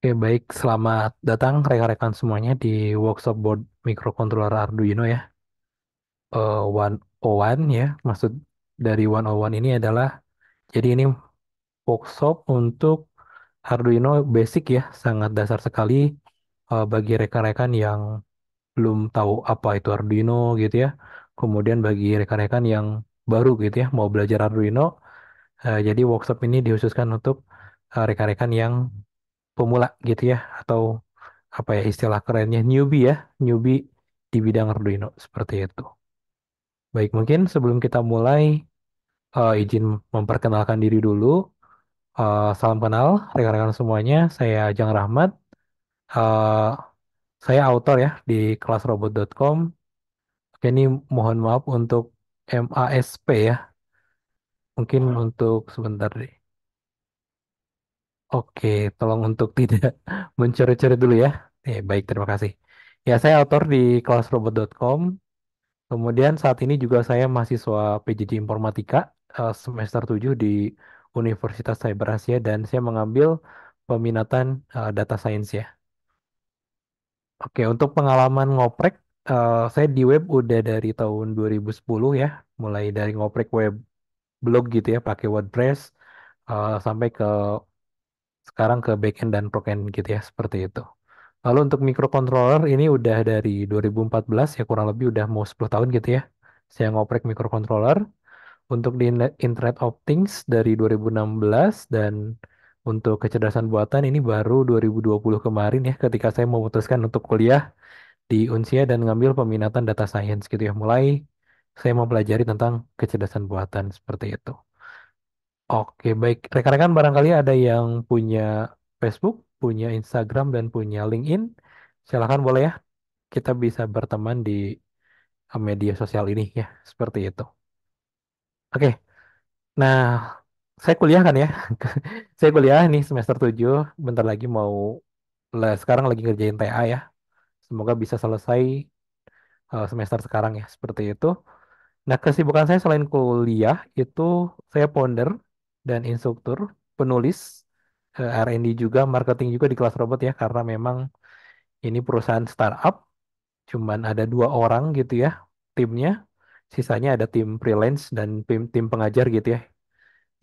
Oke, baik. Selamat datang rekan-rekan semuanya di workshop board microcontroller Arduino ya. 101 ya. Maksud dari 101 ini adalah, jadi ini workshop untuk Arduino basic ya. Sangat dasar sekali bagi rekan-rekan yang belum tahu apa itu Arduino gitu ya. Kemudian bagi rekan-rekan yang baru gitu ya, mau belajar Arduino. Jadi workshop ini dikhususkan untuk rekan-rekan yang pemula gitu ya. Atau apa ya istilah kerennya newbie ya, newbie di bidang Arduino seperti itu. Baik, mungkin sebelum kita mulai izin memperkenalkan diri dulu. Salam kenal rekan-rekan semuanya, saya Ajang Rahmat. Eh, saya autor ya di kelasrobot.com. Oke, ini mohon maaf untuk MASP ya. Mungkin untuk sebentar deh. Oke, tolong untuk tidak mencuri-curi dulu ya. Baik, terima kasih. Ya, saya autor di kelasrobot.com. Kemudian saat ini juga saya mahasiswa PJJ Informatika semester 7 di Universitas Cyber Asia dan saya mengambil peminatan Data Science ya. Oke, untuk pengalaman ngoprek, saya di web udah dari tahun 2010 ya, mulai dari ngoprek web blog gitu ya, pakai WordPress, sampai ke sekarang ke backend dan frontend gitu ya, seperti itu. Lalu untuk microcontroller ini udah dari 2014 ya, kurang lebih udah mau 10 tahun gitu ya. Saya ngoprek microcontroller. Untuk di Internet of Things dari 2016 dan untuk kecerdasan buatan ini baru 2020 kemarin ya ketika saya memutuskan untuk kuliah di Unsia dan ngambil peminatan data science gitu ya. Mulai saya mempelajari tentang kecerdasan buatan seperti itu. Oke, baik. Rekan-rekan barangkali ada yang punya Facebook, punya Instagram dan punya LinkedIn. Silakan boleh ya. Kita bisa berteman di media sosial ini ya, seperti itu. Oke. Nah, saya kuliah kan ya. Saya kuliah nih semester 7, bentar lagi mau sekarang lagi ngerjain TA ya. Semoga bisa selesai semester sekarang ya, seperti itu. Nah, kesibukan saya selain kuliah itu saya founder dan instruktur, penulis R&D juga, marketing juga di kelas robot ya, karena memang ini perusahaan startup, cuman ada 2 orang gitu ya timnya. Sisanya ada tim freelance dan tim pengajar gitu ya.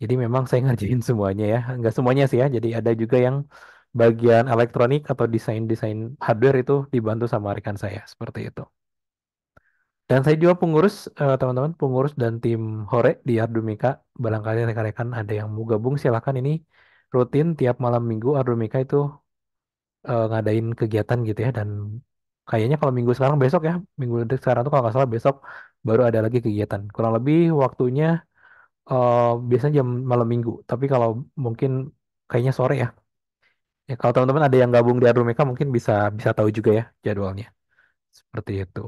Jadi memang saya ngerjain semuanya ya. Nggak semuanya sih ya. Jadi ada juga yang bagian elektronik atau desain-desain hardware itu dibantu sama rekan saya. Seperti itu. Dan saya juga pengurus, teman-teman, pengurus dan tim Hore di Ardumika. Barangkali rekan-rekan ada yang mau gabung, silakan ini rutin tiap malam minggu Ardumika itu ngadain kegiatan gitu ya. Dan kayaknya kalau minggu sekarang besok ya, minggu sekarang tuh kalau nggak salah besok baru ada lagi kegiatan. Kurang lebih waktunya eh, biasanya jam malam minggu. Tapi kalau mungkin kayaknya sore ya. Ya kalau teman-teman ada yang gabung di Arumeka mungkin bisa bisa tahu juga ya jadwalnya. Seperti itu.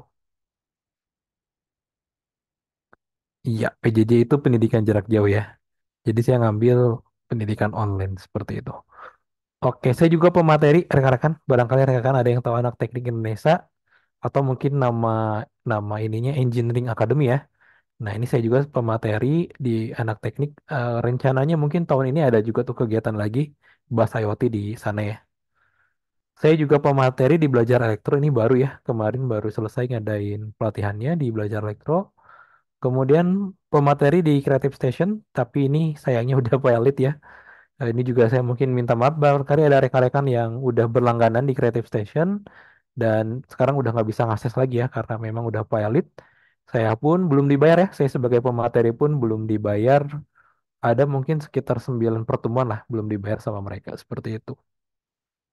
Iya, PJJ itu pendidikan jarak jauh ya. Jadi saya ngambil pendidikan online seperti itu. Oke, saya juga pemateri rekan-rekan. Barangkali rekan-rekan ada yang tahu anak teknik Indonesia atau mungkin nama nama ininya Engineering Academy ya. Nah, ini saya juga pemateri di anak teknik. Rencananya mungkin tahun ini ada juga tuh kegiatan lagi bahas IoT di sana ya. Saya juga pemateri di Belajar Elektro ini baru ya. Kemarin baru selesai ngadain pelatihannya di Belajar Elektro. Kemudian pemateri di Creative Station, tapi ini sayangnya udah pilot ya. Ini juga saya mungkin minta maaf, barangkali ada rekan-rekan yang udah berlangganan di Creative Station dan sekarang udah nggak bisa ngakses lagi ya karena memang udah pilot. Saya pun belum dibayar ya, saya sebagai pemateri pun belum dibayar. Ada mungkin sekitar 9 pertemuan lah belum dibayar sama mereka, seperti itu.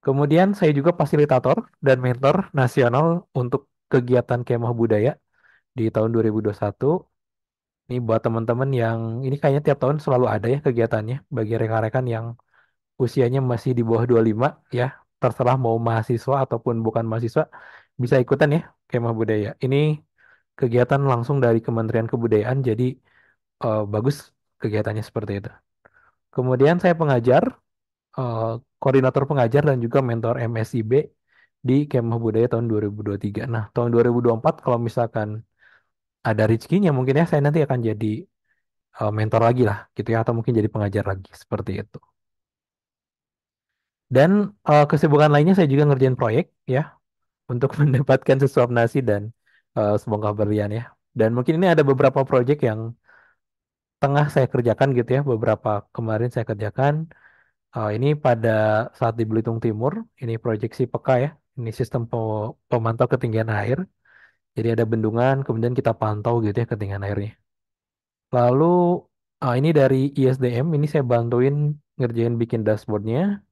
Kemudian saya juga fasilitator dan mentor nasional untuk kegiatan kemah budaya di tahun 2021. Ini buat teman-teman yang ini kayaknya tiap tahun selalu ada ya kegiatannya bagi rekan-rekan yang usianya masih di bawah 25 ya. Terserah mau mahasiswa ataupun bukan mahasiswa bisa ikutan ya kemah budaya. Ini kegiatan langsung dari Kementerian Kebudayaan jadi bagus kegiatannya seperti itu. Kemudian saya pengajar, eh, koordinator pengajar dan juga mentor MSIB di Kemah Budaya tahun 2023. Nah, tahun 2024 kalau misalkan ada rezekinya mungkin ya saya nanti akan jadi mentor lagi lah gitu ya atau mungkin jadi pengajar lagi seperti itu. Dan kesibukan lainnya saya juga ngerjain proyek ya untuk mendapatkan sesuap nasi dan sebongkah berlian ya. Dan mungkin ini ada beberapa proyek yang tengah saya kerjakan gitu ya. Beberapa kemarin saya kerjakan. Ini pada saat di Belitung Timur, ini proyek si Peka ya. Ini sistem pemantau ketinggian air. Jadi ada bendungan, kemudian kita pantau gitu ya ketinggian airnya. Lalu ini dari ISDM, ini saya bantuin ngerjain bikin dashboardnya.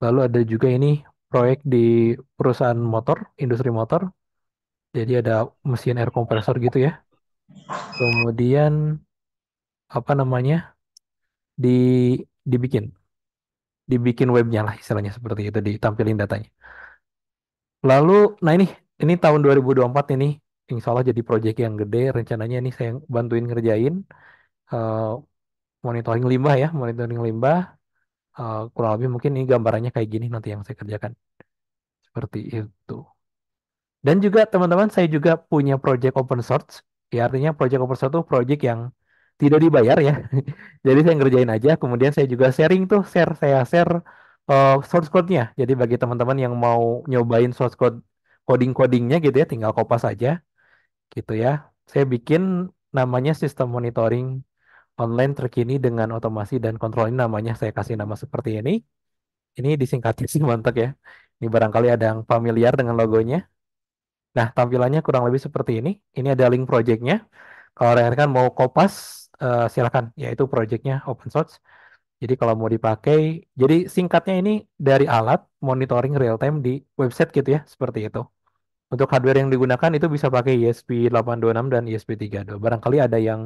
Lalu ada juga ini proyek di perusahaan motor, industri motor. Jadi ada mesin air compressor gitu ya. Kemudian apa namanya di dibikin, dibikin webnya lah istilahnya seperti itu, ditampilin datanya. Lalu, nah ini tahun 2024 ini, insya Allah jadi proyek yang gede. Rencananya ini saya bantuin ngerjain eh, monitoring limbah ya, monitoring limbah. Kurang lebih mungkin ini gambarannya kayak gini nanti yang saya kerjakan seperti itu. Dan juga teman-teman saya juga punya project open source. Ya artinya project open source itu project yang tidak dibayar ya. Jadi saya ngerjain aja. Kemudian saya juga sharing tuh, saya share source code-nya. Jadi bagi teman-teman yang mau nyobain source code coding-codingnya gitu ya, tinggal kopas aja gitu ya. Saya bikin namanya sistem monitoring online terkini dengan otomasi dan kontrol, ini namanya saya kasih nama seperti ini. Ini disingkatnya sih mantap ya. Ini barangkali ada yang familiar dengan logonya. Nah, tampilannya kurang lebih seperti ini. Ini ada link projectnya. Kalau rekan-rekan mau kopas, silakan. Yaitu projectnya open source. Jadi kalau mau dipakai, jadi singkatnya ini dari alat monitoring real time di website gitu ya, seperti itu. Untuk hardware yang digunakan itu bisa pakai ESP826 dan ESP32. Barangkali ada yang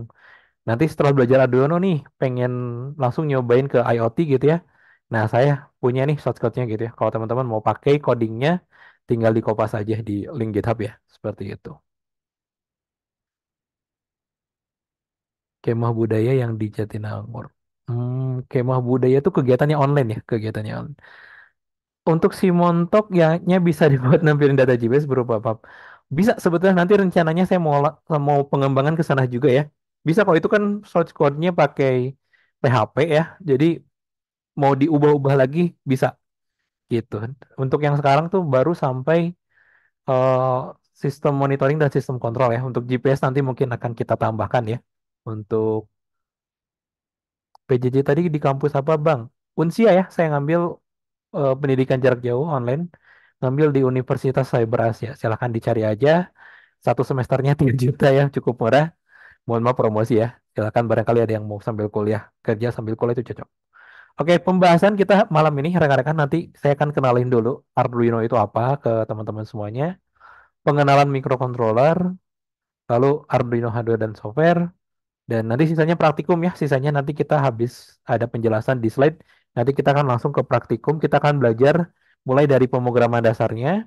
nanti setelah belajar Arduino nih, pengen langsung nyobain ke IoT gitu ya. Nah, saya punya nih shortcut-nya gitu ya. Kalau teman-teman mau pakai codingnya, tinggal di kopas aja di link GitHub ya. Seperti itu. Kemah budaya yang di Jatinangor. Kemah budaya itu kegiatannya online ya, kegiatannya online. Untuk si Montok ya nya bisa dibuat nampilin data GPS berupa apa? Bisa sebetulnya nanti rencananya saya mau pengembangan ke sana juga ya. Bisa kalau itu kan source code-nya pakai PHP ya. Jadi mau diubah-ubah lagi bisa gitu. Untuk yang sekarang tuh baru sampai eh, sistem monitoring dan sistem kontrol ya. Untuk GPS nanti mungkin akan kita tambahkan ya. Untuk PJJ tadi di kampus apa Bang? Unsia ya, saya ngambil pendidikan jarak jauh online, ngambil di Universitas Cyber Asia. Silahkan dicari aja. Satu semesternya 3 juta ya, cukup murah. Mohon maaf promosi ya. Silahkan barangkali ada yang mau sambil kuliah, kerja sambil kuliah itu cocok. Oke, pembahasan kita malam ini rekan-rekan nanti saya akan kenalin dulu Arduino itu apa ke teman-teman semuanya. Pengenalan microcontroller, lalu Arduino hardware dan software, dan nanti sisanya praktikum ya. Sisanya nanti kita habis ada penjelasan di slide. Nanti kita akan langsung ke praktikum. Kita akan belajar mulai dari pemrograman dasarnya.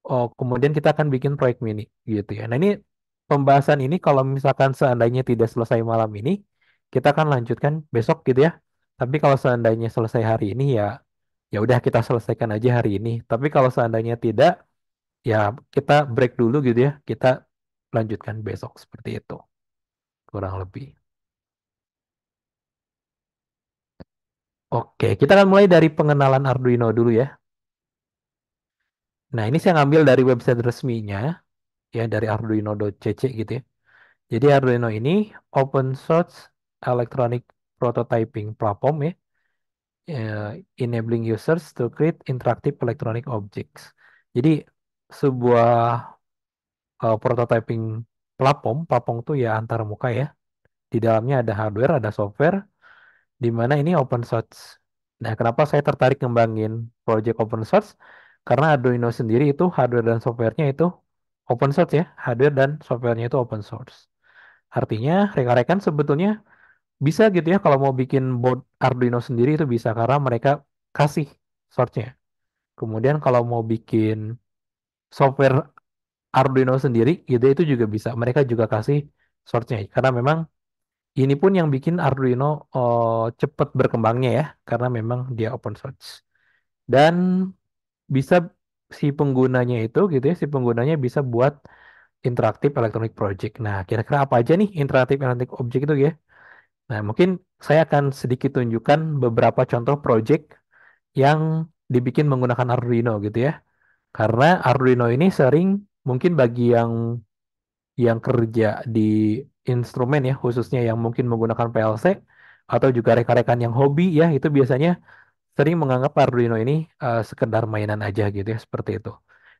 Oh, kemudian kita akan bikin proyek mini gitu ya. Nah ini pembahasan ini kalau misalkan seandainya tidak selesai malam ini, kita akan lanjutkan besok gitu ya. Tapi kalau seandainya selesai hari ini ya, ya udah kita selesaikan aja hari ini. Tapi kalau seandainya tidak, ya kita break dulu gitu ya. Kita lanjutkan besok seperti itu kurang lebih. Oke, kita akan mulai dari pengenalan Arduino dulu ya. Nah, ini saya ngambil dari website resminya, ya dari arduino.cc gitu ya. Jadi Arduino ini open source electronic prototyping platform ya, enabling users to create interactive electronic objects. Jadi sebuah prototyping platform tuh ya antar muka ya. Di dalamnya ada hardware, ada software, di mana ini open source. Nah, kenapa saya tertarik ngembangin project open source? Karena Arduino sendiri itu hardware dan softwarenya itu open source ya, hardware dan softwarenya itu open source. Artinya rekan-rekan sebetulnya bisa gitu ya kalau mau bikin board Arduino sendiri itu bisa karena mereka kasih source-nya. Kemudian kalau mau bikin software Arduino sendiri gitu itu juga bisa. Mereka juga kasih source-nya karena memang ini pun yang bikin Arduino cepat berkembangnya ya, karena memang dia open source. Dan bisa si penggunanya itu gitu ya, si penggunanya bisa buat interaktif electronic project. Nah, kira-kira apa aja nih interaktif electronic object itu ya? Nah, mungkin saya akan sedikit tunjukkan beberapa contoh project yang dibikin menggunakan Arduino gitu ya. Karena Arduino ini sering mungkin bagi yang kerja di instrumen ya, khususnya yang mungkin menggunakan PLC atau juga rekan-rekan yang hobi ya, itu biasanya sering menganggap Arduino ini sekedar mainan aja gitu ya, seperti itu.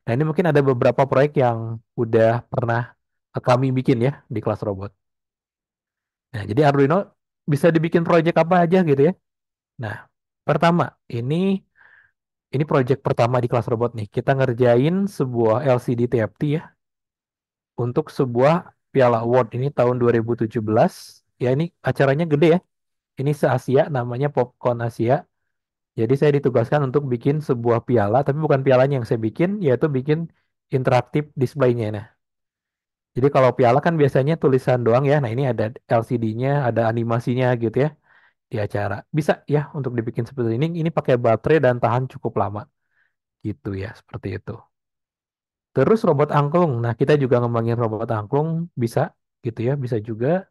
Nah, ini mungkin ada beberapa proyek yang udah pernah kami bikin ya di kelas robot. Nah, jadi Arduino bisa dibikin proyek apa aja gitu ya. Nah, pertama, ini proyek pertama di kelas robot nih. Kita ngerjain sebuah LCD TFT ya untuk sebuah Piala Award ini tahun 2017. Ya, ini acaranya gede ya. Ini se-Asia, namanya Popcorn Asia. Jadi saya ditugaskan untuk bikin sebuah piala, tapi bukan pialanya yang saya bikin, yaitu bikin interaktif displaynya. Nah, jadi kalau piala kan biasanya tulisan doang ya. Nah, ini ada LCD-nya, ada animasinya gitu ya di acara. Bisa ya untuk dibikin seperti ini. Ini pakai baterai dan tahan cukup lama gitu ya, seperti itu. Terus robot angklung. Nah, kita juga ngembangin robot angklung bisa gitu ya, bisa juga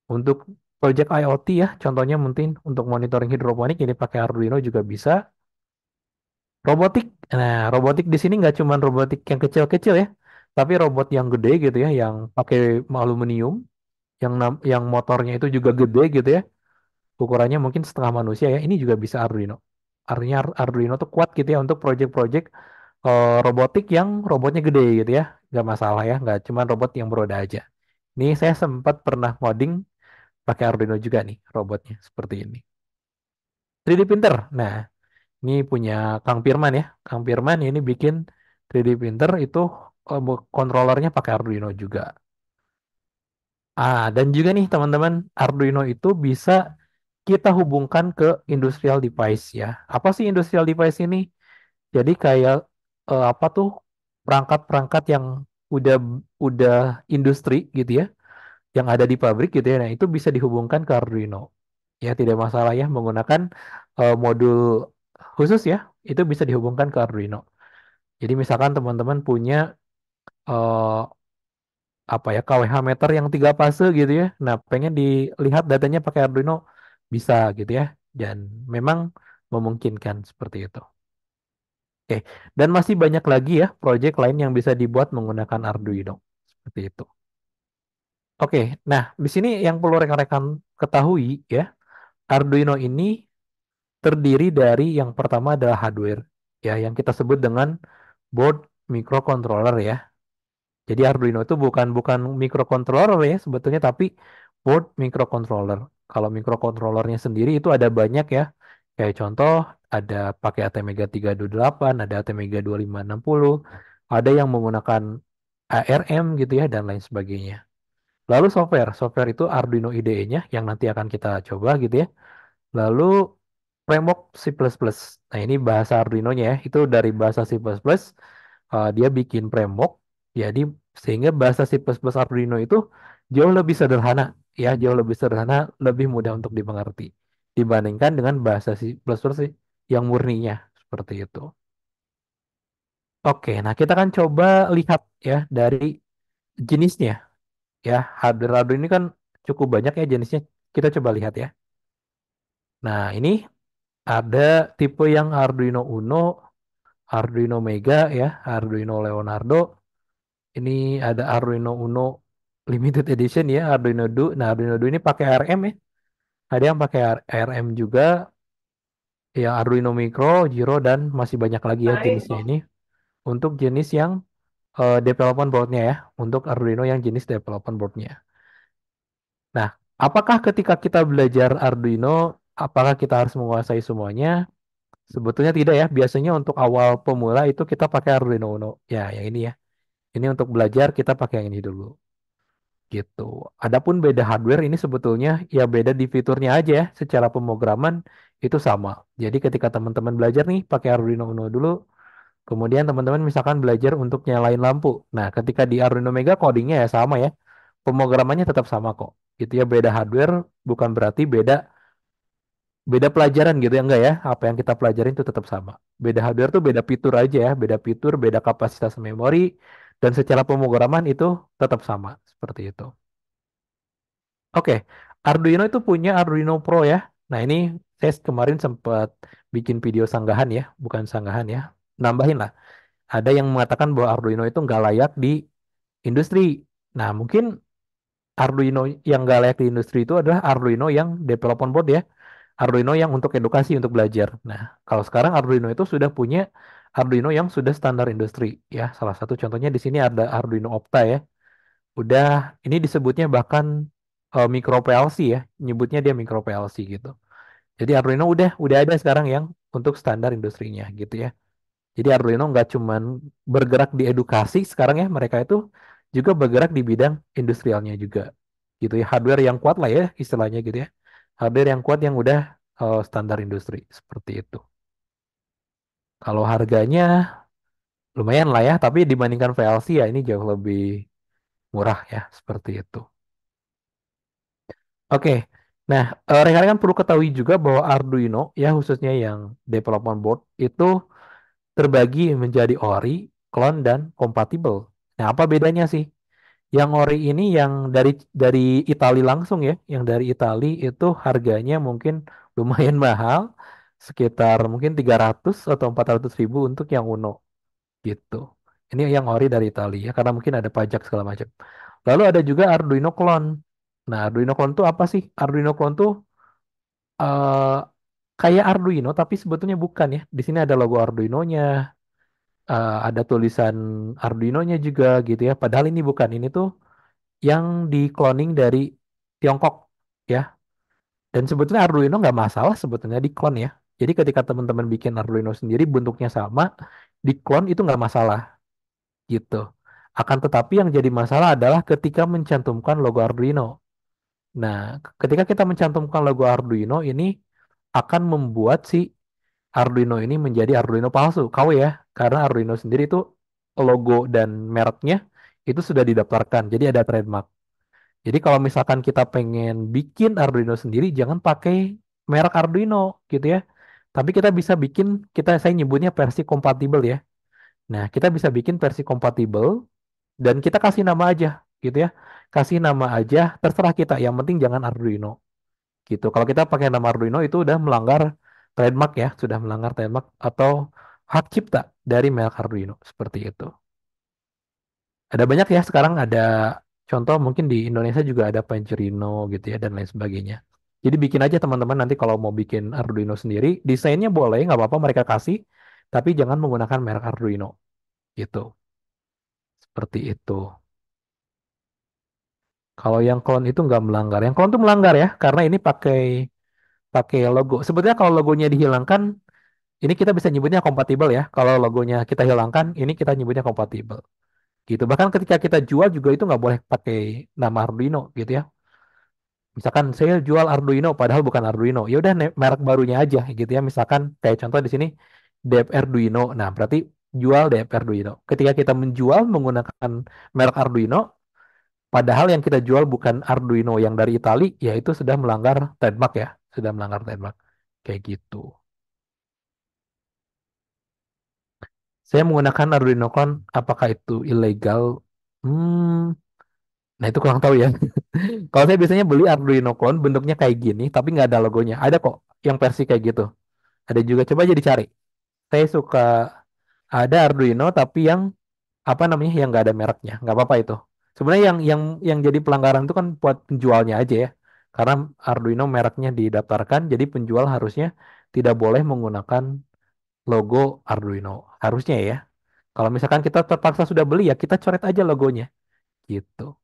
untuk project IoT ya. Contohnya mungkin untuk monitoring hidroponik ini pakai Arduino juga bisa. Robotik. Nah, robotik di sini nggak cuma robotik yang kecil-kecil ya, tapi robot yang gede gitu ya, yang pakai aluminium, yang motornya itu juga gede gitu ya. Ukurannya mungkin setengah manusia ya. Ini juga bisa Arduino. Artinya Arduino tuh kuat gitu ya untuk project-project robotik yang robotnya gede gitu ya. Nggak masalah ya, nggak cuma robot yang beroda aja. Ini saya sempat pernah ngoding pakai Arduino juga nih robotnya seperti ini. 3D printer. Nah, ini punya Kang Firman ya. Kang Firman ini bikin 3D printer itu kontrolernya pakai Arduino juga. Dan juga nih teman-teman, Arduino itu bisa kita hubungkan ke industrial device ya. Apa sih industrial device ini? Jadi kayak apa tuh perangkat-perangkat yang udah udah industri gitu ya, yang ada di pabrik gitu ya. Nah, itu bisa dihubungkan ke Arduino. Ya, tidak masalah ya menggunakan modul khusus ya, itu bisa dihubungkan ke Arduino. Jadi misalkan teman-teman punya eh, apa ya KWH meter yang 3 fase gitu ya. Nah, pengen dilihat datanya pakai Arduino bisa gitu ya. Dan memang memungkinkan seperti itu. Oke, dan masih banyak lagi ya proyek lain yang bisa dibuat menggunakan Arduino seperti itu. Oke, nah di sini yang perlu rekan-rekan ketahui ya, Arduino ini terdiri dari yang pertama adalah hardware ya, yang kita sebut dengan board microcontroller ya. Jadi Arduino itu bukan bukan microcontroller ya sebetulnya, tapi board microcontroller. Kalau microcontrollernya sendiri itu ada banyak ya. Kayak contoh ada pakai ATmega 328, ada ATmega 2560, ada yang menggunakan ARM gitu ya dan lain sebagainya. Lalu software itu Arduino IDE-nya yang nanti akan kita coba gitu ya. Lalu framework C++. Nah, ini bahasa Arduino-nya ya. Itu dari bahasa C++, dia bikin framework. Jadi sehingga bahasa C++ Arduino itu jauh lebih sederhana, ya, jauh lebih sederhana, lebih mudah untuk dimengerti dibandingkan dengan bahasa C++ yang murninya seperti itu. Oke, nah kita kan coba lihat ya dari jenisnya ya. Hardware Arduino ini kan cukup banyak ya jenisnya. Kita coba lihat ya. Nah, ini ada tipe yang Arduino Uno, Arduino Mega ya, Arduino Leonardo. Ini ada Arduino Uno Limited Edition ya, Arduino Duo. Nah, Arduino Duo ini pakai ARM ya. Ada yang pakai ARM juga, ya Arduino Micro, Giro, dan masih banyak lagi ya jenisnya ini. Untuk jenis yang development boardnya ya, untuk Arduino yang jenis development boardnya. Nah, apakah ketika kita belajar Arduino, apakah kita harus menguasai semuanya? Sebetulnya tidak ya. Biasanya untuk awal pemula itu kita pakai Arduino Uno. Ya, yang ini ya. Ini untuk belajar kita pakai yang ini dulu. Gitu. Adapun beda hardware ini sebetulnya ya beda di fiturnya aja ya. Secara pemrograman itu sama. Jadi ketika teman-teman belajar nih pakai Arduino Uno dulu, kemudian teman-teman misalkan belajar untuk nyalain lampu. Nah, ketika di Arduino Mega codingnya ya sama ya. Pemrogramannya tetap sama kok. Gitu ya, beda hardware bukan berarti beda beda pelajaran gitu ya, enggak ya, apa yang kita pelajarin itu tetap sama. Beda hardware tuh beda fitur aja ya, beda fitur, beda kapasitas memori, dan secara pemrograman itu tetap sama seperti itu. Oke, Arduino itu punya Arduino Pro ya. Nah, ini Saya kemarin sempat bikin video sanggahan ya, bukan sanggahan ya. Nambahin lah. Ada yang mengatakan bahwa Arduino itu nggak layak di industri. Nah, mungkin Arduino yang nggak layak di industri itu adalah Arduino yang development board ya. Arduino yang untuk edukasi, untuk belajar. Nah, kalau sekarang Arduino itu sudah punya Arduino yang sudah standar industri ya. Salah satu contohnya di sini ada Arduino Octa ya. Udah ini disebutnya bahkan micro PLC ya. Nyebutnya dia micro PLC gitu. Jadi Arduino udah ada sekarang yang untuk standar industrinya gitu ya. Jadi Arduino nggak cuman bergerak di edukasi sekarang ya, mereka itu juga bergerak di bidang industrialnya juga gitu ya. Hardware yang kuat lah ya istilahnya gitu ya. Hardware yang kuat yang udah standar industri seperti itu. Kalau harganya lumayan lah ya, tapi dibandingkan VLC ya ini jauh lebih murah ya seperti itu. Oke. Nah, rekan-rekan perlu ketahui juga bahwa Arduino ya khususnya yang development board itu terbagi menjadi ori, klon, dan kompatibel. Nah, apa bedanya sih? Yang ori ini yang dari Itali langsung ya, yang dari Itali itu harganya mungkin lumayan mahal, sekitar mungkin 300 atau 400 ribu untuk yang Uno gitu. Ini yang ori dari Itali ya, karena mungkin ada pajak segala macam. Lalu ada juga Arduino Clone. Nah, Arduino Clone itu apa sih? Arduino Clone tuh eh, kayak Arduino tapi sebetulnya bukan ya. Di sini ada logo Arduinonya, ada tulisan Arduinonya juga gitu ya. Padahal ini bukan. Ini tuh yang di cloning dari Tiongkok ya. Dan sebetulnya Arduino nggak masalah sebetulnya di clone ya. Jadi ketika teman-teman bikin Arduino sendiri bentuknya sama, di clone itu nggak masalah gitu. Akan tetapi yang jadi masalah adalah ketika mencantumkan logo Arduino. Nah, ketika kita mencantumkan logo Arduino ini akan membuat si Arduino ini menjadi Arduino palsu. Kau ya, karena Arduino sendiri itu logo dan mereknya itu sudah didaftarkan. Jadi ada trademark. Jadi kalau misalkan kita pengen bikin Arduino sendiri, jangan pakai merek Arduino gitu ya. Tapi kita bisa bikin, saya nyebutnya versi kompatibel ya. Nah, kita bisa bikin versi kompatibel dan kita kasih nama aja gitu ya. Kasih nama aja, terserah kita. Yang penting jangan Arduino gitu. Kalau kita pakai nama Arduino itu udah melanggar trademark ya, sudah melanggar trademark atau hak cipta dari merek Arduino seperti itu. Ada banyak ya sekarang ada contoh mungkin di Indonesia juga ada Pancherino gitu ya dan lain sebagainya. Jadi bikin aja teman-teman nanti kalau mau bikin Arduino sendiri, desainnya boleh nggak apa-apa mereka kasih, tapi jangan menggunakan merek Arduino gitu. Seperti itu. Kalau yang clone itu nggak melanggar. Yang clone itu melanggar ya, karena ini pakai pakai logo. Sebetulnya kalau logonya dihilangkan, ini kita bisa nyebutnya kompatibel ya. Kalau logonya kita hilangkan, ini kita nyebutnya kompatibel. Gitu. Bahkan ketika kita jual juga itu nggak boleh pakai nama Arduino gitu ya. Misalkan saya jual Arduino padahal bukan Arduino. Ya udah merek barunya aja gitu ya. Misalkan kayak contoh di sini DF Arduino. Nah, berarti jual DF Arduino. Ketika kita menjual menggunakan merek Arduino, padahal yang kita jual bukan Arduino yang dari Itali, ya itu sudah melanggar trademark ya. Sudah melanggar trademark. Kayak gitu. Saya menggunakan Arduino Clone, apakah itu ilegal? Hmm, nah itu kurang tahu ya. Kalau saya biasanya beli Arduino Clone bentuknya kayak gini, tapi nggak ada logonya. Ada kok yang versi kayak gitu. Ada juga, coba aja dicari. Saya suka ada Arduino tapi yang apa namanya yang nggak ada mereknya, nggak apa-apa itu. Sebenarnya yang jadi pelanggaran itu kan buat penjualnya aja ya. Karena Arduino mereknya didaftarkan, jadi penjual harusnya tidak boleh menggunakan logo Arduino. Harusnya ya. Kalau misalkan kita terpaksa sudah beli ya kita coret aja logonya gitu.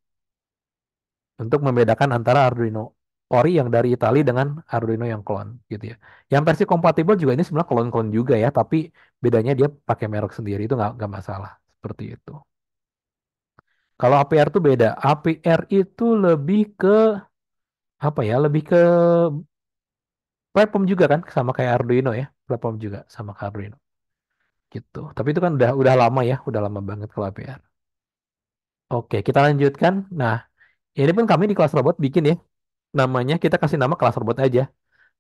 Untuk membedakan antara Arduino Ori yang dari Italia dengan Arduino yang clone gitu ya. Yang versi kompatibel juga ini sebenarnya clone-clone juga ya, tapi bedanya dia pakai merek sendiri itu nggak masalah seperti itu. Kalau APR itu beda. APR itu lebih ke apa ya? Lebih ke platform juga kan, sama kayak Arduino ya, platform juga sama kayak Arduino gitu. Tapi itu kan udah lama ya, udah lama banget kalau APR. Oke, kita lanjutkan. Nah, ini pun kami di kelas robot bikin ya. Namanya kita kasih nama kelas robot aja.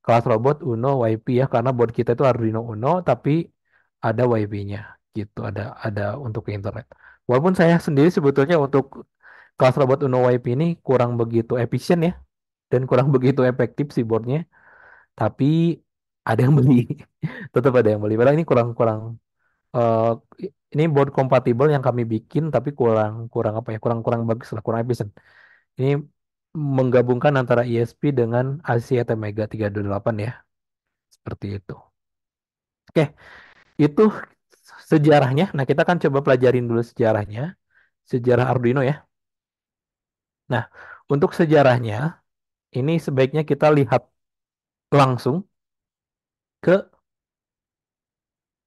Kelas robot Uno YP ya karena board kita itu Arduino Uno tapi ada YP-nya gitu, ada untuk ke internet. Walaupun saya sendiri sebetulnya untuk kelas robot Uno YP ini kurang begitu efisien ya dan kurang begitu efektif si boardnya, tapi ada yang beli, tetap ada yang beli. Padahal ini kurang-kurang eh, ini board kompatibel yang kami bikin tapi kurang kurang apa ya kurang-kurang bagus lah kurang efisien. Ini menggabungkan antara ISP dengan ASIA Mega 328 ya seperti itu. Oke, itu sejarahnya. Nah, kita kan coba pelajarin dulu sejarahnya, sejarah Arduino ya. Nah, untuk sejarahnya ini sebaiknya kita lihat langsung ke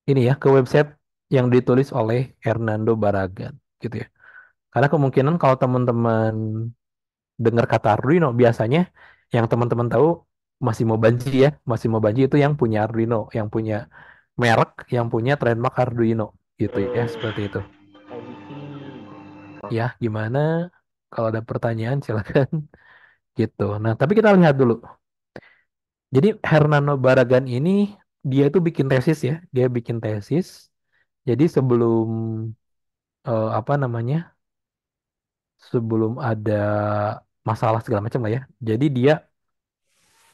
ini ya, ke website yang ditulis oleh Hernando Barragan gitu ya. Karena kemungkinan kalau teman-teman dengar kata Arduino biasanya yang teman-teman tahu masih mau banji ya, masih mau banji itu yang punya Arduino, yang punya merek, yang punya trademark Arduino gitu ya, seperti itu. Ya, gimana? Kalau ada pertanyaan silakan gitu. Nah, tapi kita lihat dulu. Jadi Hernando Barragan ini dia itu bikin tesis ya, dia bikin tesis. Jadi sebelum apa namanya? Sebelum ada masalah segala macam lah ya. Jadi dia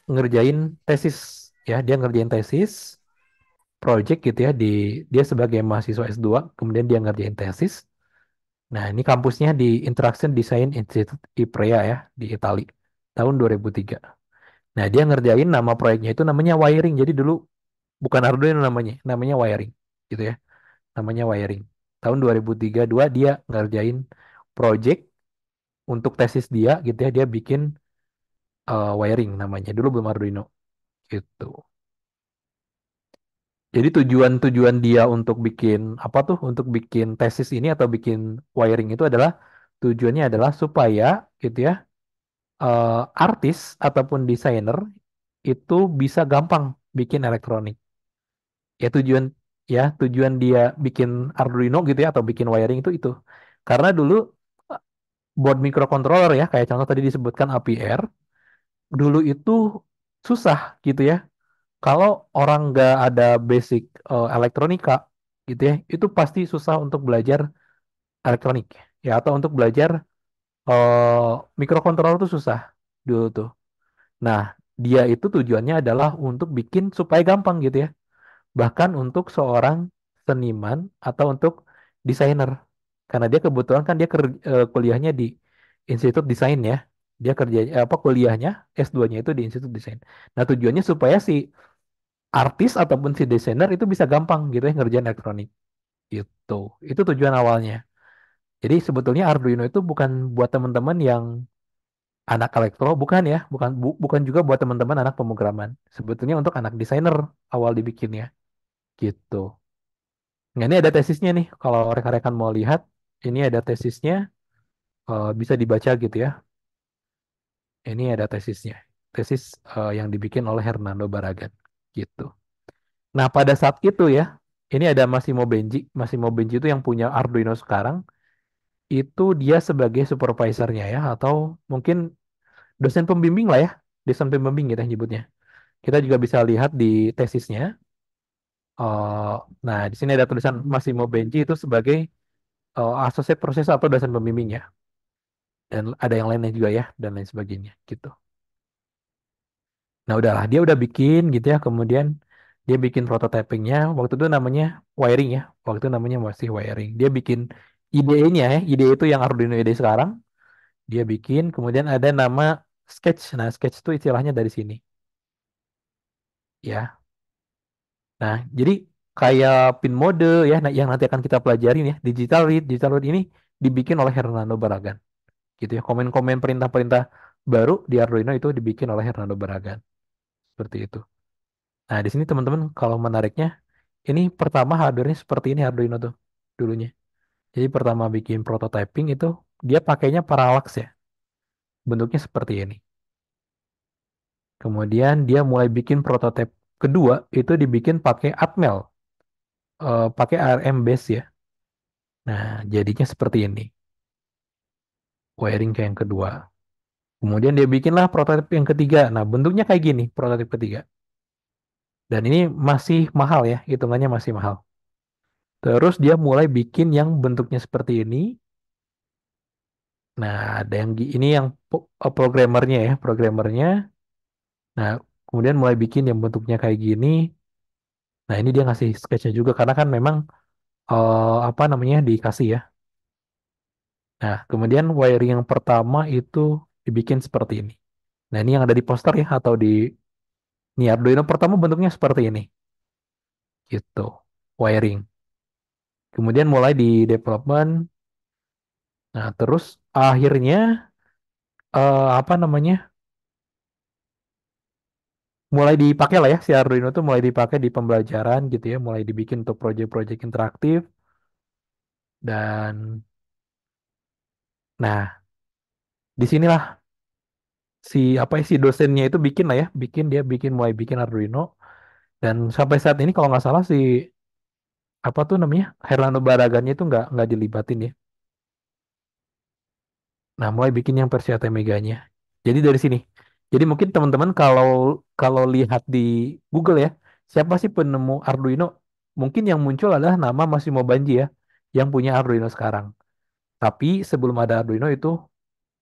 ngerjain tesis ya, dia ngerjain tesis project gitu ya di dia sebagai mahasiswa S2, kemudian dia ngerjain tesis. Nah, ini kampusnya di Interaction Design Institute IPREA ya di Italia tahun 2003. Nah, dia ngerjain nama proyeknya itu namanya wiring. Jadi dulu bukan Arduino namanya, namanya wiring gitu ya. Namanya wiring. Tahun 2003 dia ngerjain project untuk tesis dia gitu ya. Dia bikin wiring namanya. Dulu belum Arduino gitu. Jadi tujuan-tujuan dia untuk bikin apa tuh? Untuk bikin tesis ini atau bikin wiring itu adalah tujuannya adalah supaya gitu ya artis ataupun desainer itu bisa gampang bikin elektronik. Ya tujuan dia bikin Arduino gitu ya atau bikin wiring itu. Karena dulu eh, board microcontroller ya kayak contoh tadi disebutkan APR dulu itu susah gitu ya. Kalau orang nggak ada basic elektronika gitu ya, itu pasti susah untuk belajar elektronik ya atau untuk belajar mikrokontroler itu susah dulu tuh. Nah, dia itu tujuannya adalah untuk bikin supaya gampang gitu ya. Bahkan untuk seorang seniman atau untuk desainer. Karena dia kebetulan kan dia kuliahnya di Institut Desain ya. Dia kerja apa kuliahnya S2-nya itu di Institut Desain. Nah, tujuannya supaya si artis ataupun si desainer itu bisa gampang gitu ya ngerjain elektronik gitu. Itu tujuan awalnya. Jadi sebetulnya Arduino itu bukan buat teman-teman yang anak elektro, bukan ya, bukan juga buat teman-teman anak pemrograman. Sebetulnya untuk anak desainer awal dibikinnya gitu. Nah, ini ada tesisnya nih. Kalau rekan-rekan mau lihat, ini ada tesisnya, bisa dibaca gitu ya. Ini ada tesisnya. Tesis yang dibikin oleh Hernando Barragan gitu. Nah, pada saat itu ya, ini ada Massimo Benji. Massimo Benji itu yang punya Arduino sekarang, itu dia sebagai supervisornya ya, atau mungkin dosen pembimbing lah ya, dosen pembimbing kita nyebutnya. Kita juga bisa lihat di tesisnya. eh, nah, di sini ada tulisan Massimo Benji itu sebagai associate professor atau dosen pembimbingnya. Dan ada yang lainnya juga ya, dan lain sebagainya gitu. Nah, udahlah, dia udah bikin gitu ya, kemudian dia bikin prototypingnya, waktu itu namanya wiring ya, waktu itu namanya masih wiring. Dia bikin IDE-nya ya, IDE itu yang Arduino IDE sekarang, dia bikin, kemudian ada nama Sketch. Nah, Sketch itu istilahnya dari sini, ya. Nah, jadi kayak pin mode ya, nah, yang nanti akan kita pelajarin ya, digital read ini dibikin oleh Hernando Barragan, gitu ya. Komen-komen perintah-perintah baru di Arduino itu dibikin oleh Hernando Barragan, seperti itu. Nah, di sini teman-teman kalau menariknya, ini pertama hardware-nya seperti ini Arduino tuh dulunya. Jadi pertama bikin prototyping itu dia pakainya parallax ya, bentuknya seperti ini. Kemudian dia mulai bikin prototipe kedua itu dibikin pakai Atmel, pakai ARM base ya. Nah, jadinya seperti ini, wiring kayak yang kedua. Kemudian dia bikinlah prototipe yang ketiga. Nah, bentuknya kayak gini, prototipe ketiga. Dan ini masih mahal ya, hitungannya masih mahal. Terus dia mulai bikin yang bentuknya seperti ini. Nah, ada yang ini yang programmernya ya, programmernya. Nah, Kemudian mulai bikin yang bentuknya kayak gini. Nah, ini dia ngasih sketchnya juga karena kan memang apa namanya dikasih ya. Nah, kemudian wiring yang pertama itu dibikin seperti ini. Nah, ini yang ada di poster ya atau di nih Arduino pertama bentuknya seperti ini. Gitu. Wiring. Kemudian mulai di development. Nah, terus akhirnya apa namanya? Mulai dipakai lah ya si Arduino tuh mulai dipakai di pembelajaran gitu ya, mulai dibikin untuk proyek-proyek interaktif dan nah disinilah si apa ya si dosennya itu bikin lah ya, dia bikin mulai bikin Arduino dan sampai saat ini kalau nggak salah si apa tuh namanya Herlano Baraganya itu nggak dilibatin ya. Nah mulai bikin yang versi ATmega-nya. Jadi dari sini. Jadi mungkin teman-teman kalau kalau lihat di Google ya, siapa sih penemu Arduino? Mungkin yang muncul adalah nama Massimo Banji ya, yang punya Arduino sekarang. Tapi sebelum ada Arduino itu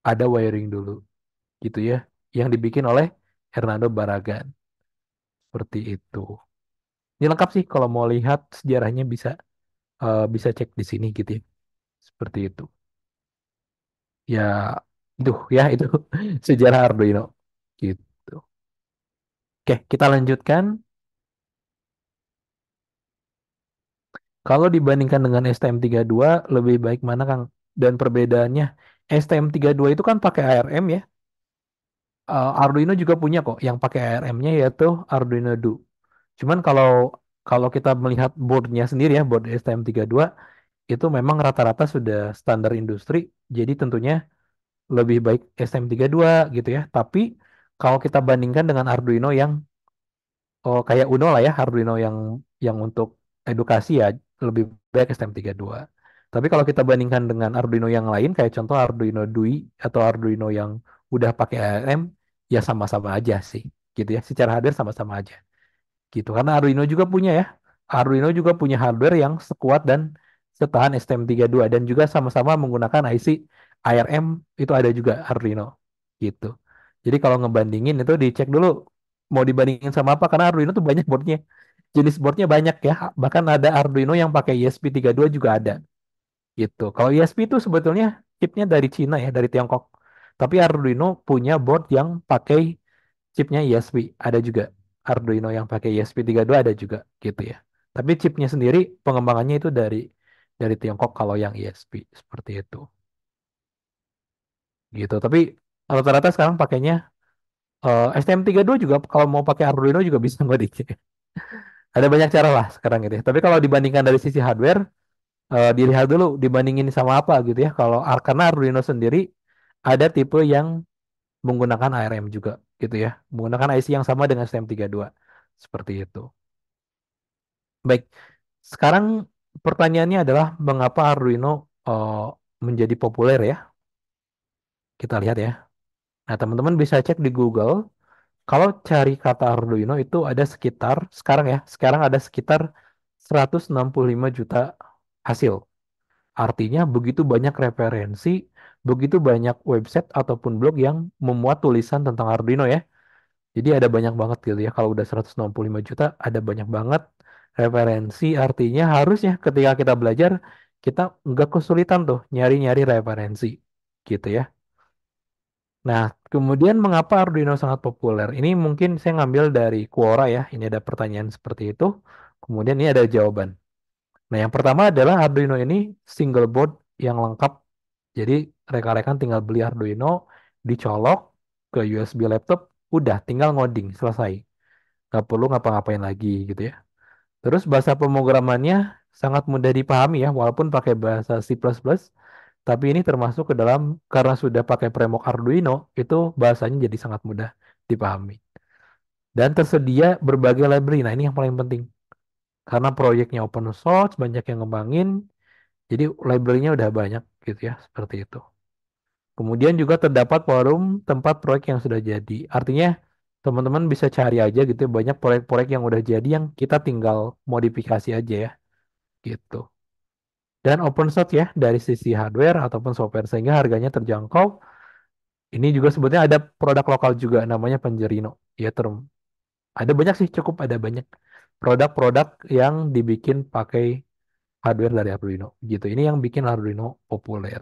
ada wiring dulu, gitu ya, yang dibikin oleh Hernando Barragan. Seperti itu. Ini lengkap sih kalau mau lihat sejarahnya bisa bisa cek di sini gitu ya. Seperti itu. Ya, itu sejarah Arduino. Gitu. Oke, kita lanjutkan. Kalau dibandingkan dengan STM32 lebih baik mana Kang? Dan perbedaannya STM32 itu kan pakai ARM ya. Arduino juga punya kok yang pakai ARM-nya yaitu Arduino Do. Cuman kalau kalau kita melihat boardnya sendiri ya, board STM32 itu memang rata-rata sudah standar industri, jadi tentunya lebih baik STM32 gitu ya. Tapi kalau kita bandingkan dengan Arduino yang kayak Uno lah ya, Arduino yang untuk edukasi ya lebih baik STM32. Tapi kalau kita bandingkan dengan Arduino yang lain kayak contoh Arduino Dui atau Arduino yang udah pakai ARM ya sama-sama aja sih gitu ya. Secara hardware sama-sama aja gitu. Karena Arduino juga punya ya. Arduino juga punya hardware yang sekuat dan setahan STM32 dan juga sama-sama menggunakan IC ARM itu ada juga Arduino gitu. Jadi kalau ngebandingin itu dicek dulu mau dibandingin sama apa karena Arduino tuh banyak boardnya. Jenis boardnya banyak ya. Bahkan ada Arduino yang pakai ESP32 juga ada gitu. Kalau ESP itu sebetulnya chipnya dari Cina ya, dari Tiongkok. Tapi Arduino punya board yang pakai chipnya ESP ada juga. Arduino yang pakai ESP32 ada juga gitu ya. Tapi chipnya sendiri pengembangannya itu dari Tiongkok kalau yang ESP seperti itu. Gitu. Tapi rata-rata sekarang pakainya STM32 juga kalau mau pakai Arduino juga bisa ngodingnya. Ada banyak cara lah sekarang gitu ya. Tapi kalau dibandingkan dari sisi hardware, dilihat dulu dibandingin sama apa gitu ya. Kalau karena Arduino sendiri ada tipe yang menggunakan ARM juga gitu ya. Menggunakan IC yang sama dengan STM32. Seperti itu. Baik, sekarang pertanyaannya adalah mengapa Arduino menjadi populer ya? Kita lihat ya. Nah, teman-teman bisa cek di Google. Kalau cari kata Arduino itu ada sekitar, sekarang ada sekitar 165 juta hasil. Artinya begitu banyak referensi, begitu banyak website ataupun blog yang memuat tulisan tentang Arduino ya. Jadi ada banyak banget gitu ya. Kalau udah 165 juta, ada banyak banget referensi. Artinya harusnya ketika kita belajar, kita nggak kesulitan tuh nyari-nyari referensi gitu ya. Nah, kemudian mengapa Arduino sangat populer? Ini mungkin saya ngambil dari Quora ya. Ini ada pertanyaan seperti itu. Kemudian ini ada jawaban. Nah, yang pertama adalah Arduino ini single board yang lengkap. Jadi rekan-rekan tinggal beli Arduino, dicolok ke USB laptop, udah tinggal ngoding, selesai. Nggak perlu ngapa-ngapain lagi gitu ya. Terus bahasa pemrogramannya sangat mudah dipahami ya, walaupun pakai bahasa C++, tapi ini termasuk ke dalam karena sudah pakai framework Arduino, itu bahasanya jadi sangat mudah dipahami. Dan tersedia berbagai library. Nah, ini yang paling penting. Karena proyeknya open source, banyak yang ngembangin, jadi library-nya udah banyak gitu ya, seperti itu. Kemudian juga terdapat forum tempat proyek yang sudah jadi. Artinya teman-teman bisa cari aja gitu ya, banyak proyek-proyek yang udah jadi yang kita tinggal modifikasi aja ya gitu. Dan open source ya dari sisi hardware ataupun software sehingga harganya terjangkau. Ini juga sebetulnya ada produk lokal juga namanya Panjerino, ya term. Ada banyak sih, cukup ada banyak produk-produk yang dibikin pakai hardware dari Arduino gitu. Ini yang bikin Arduino populer.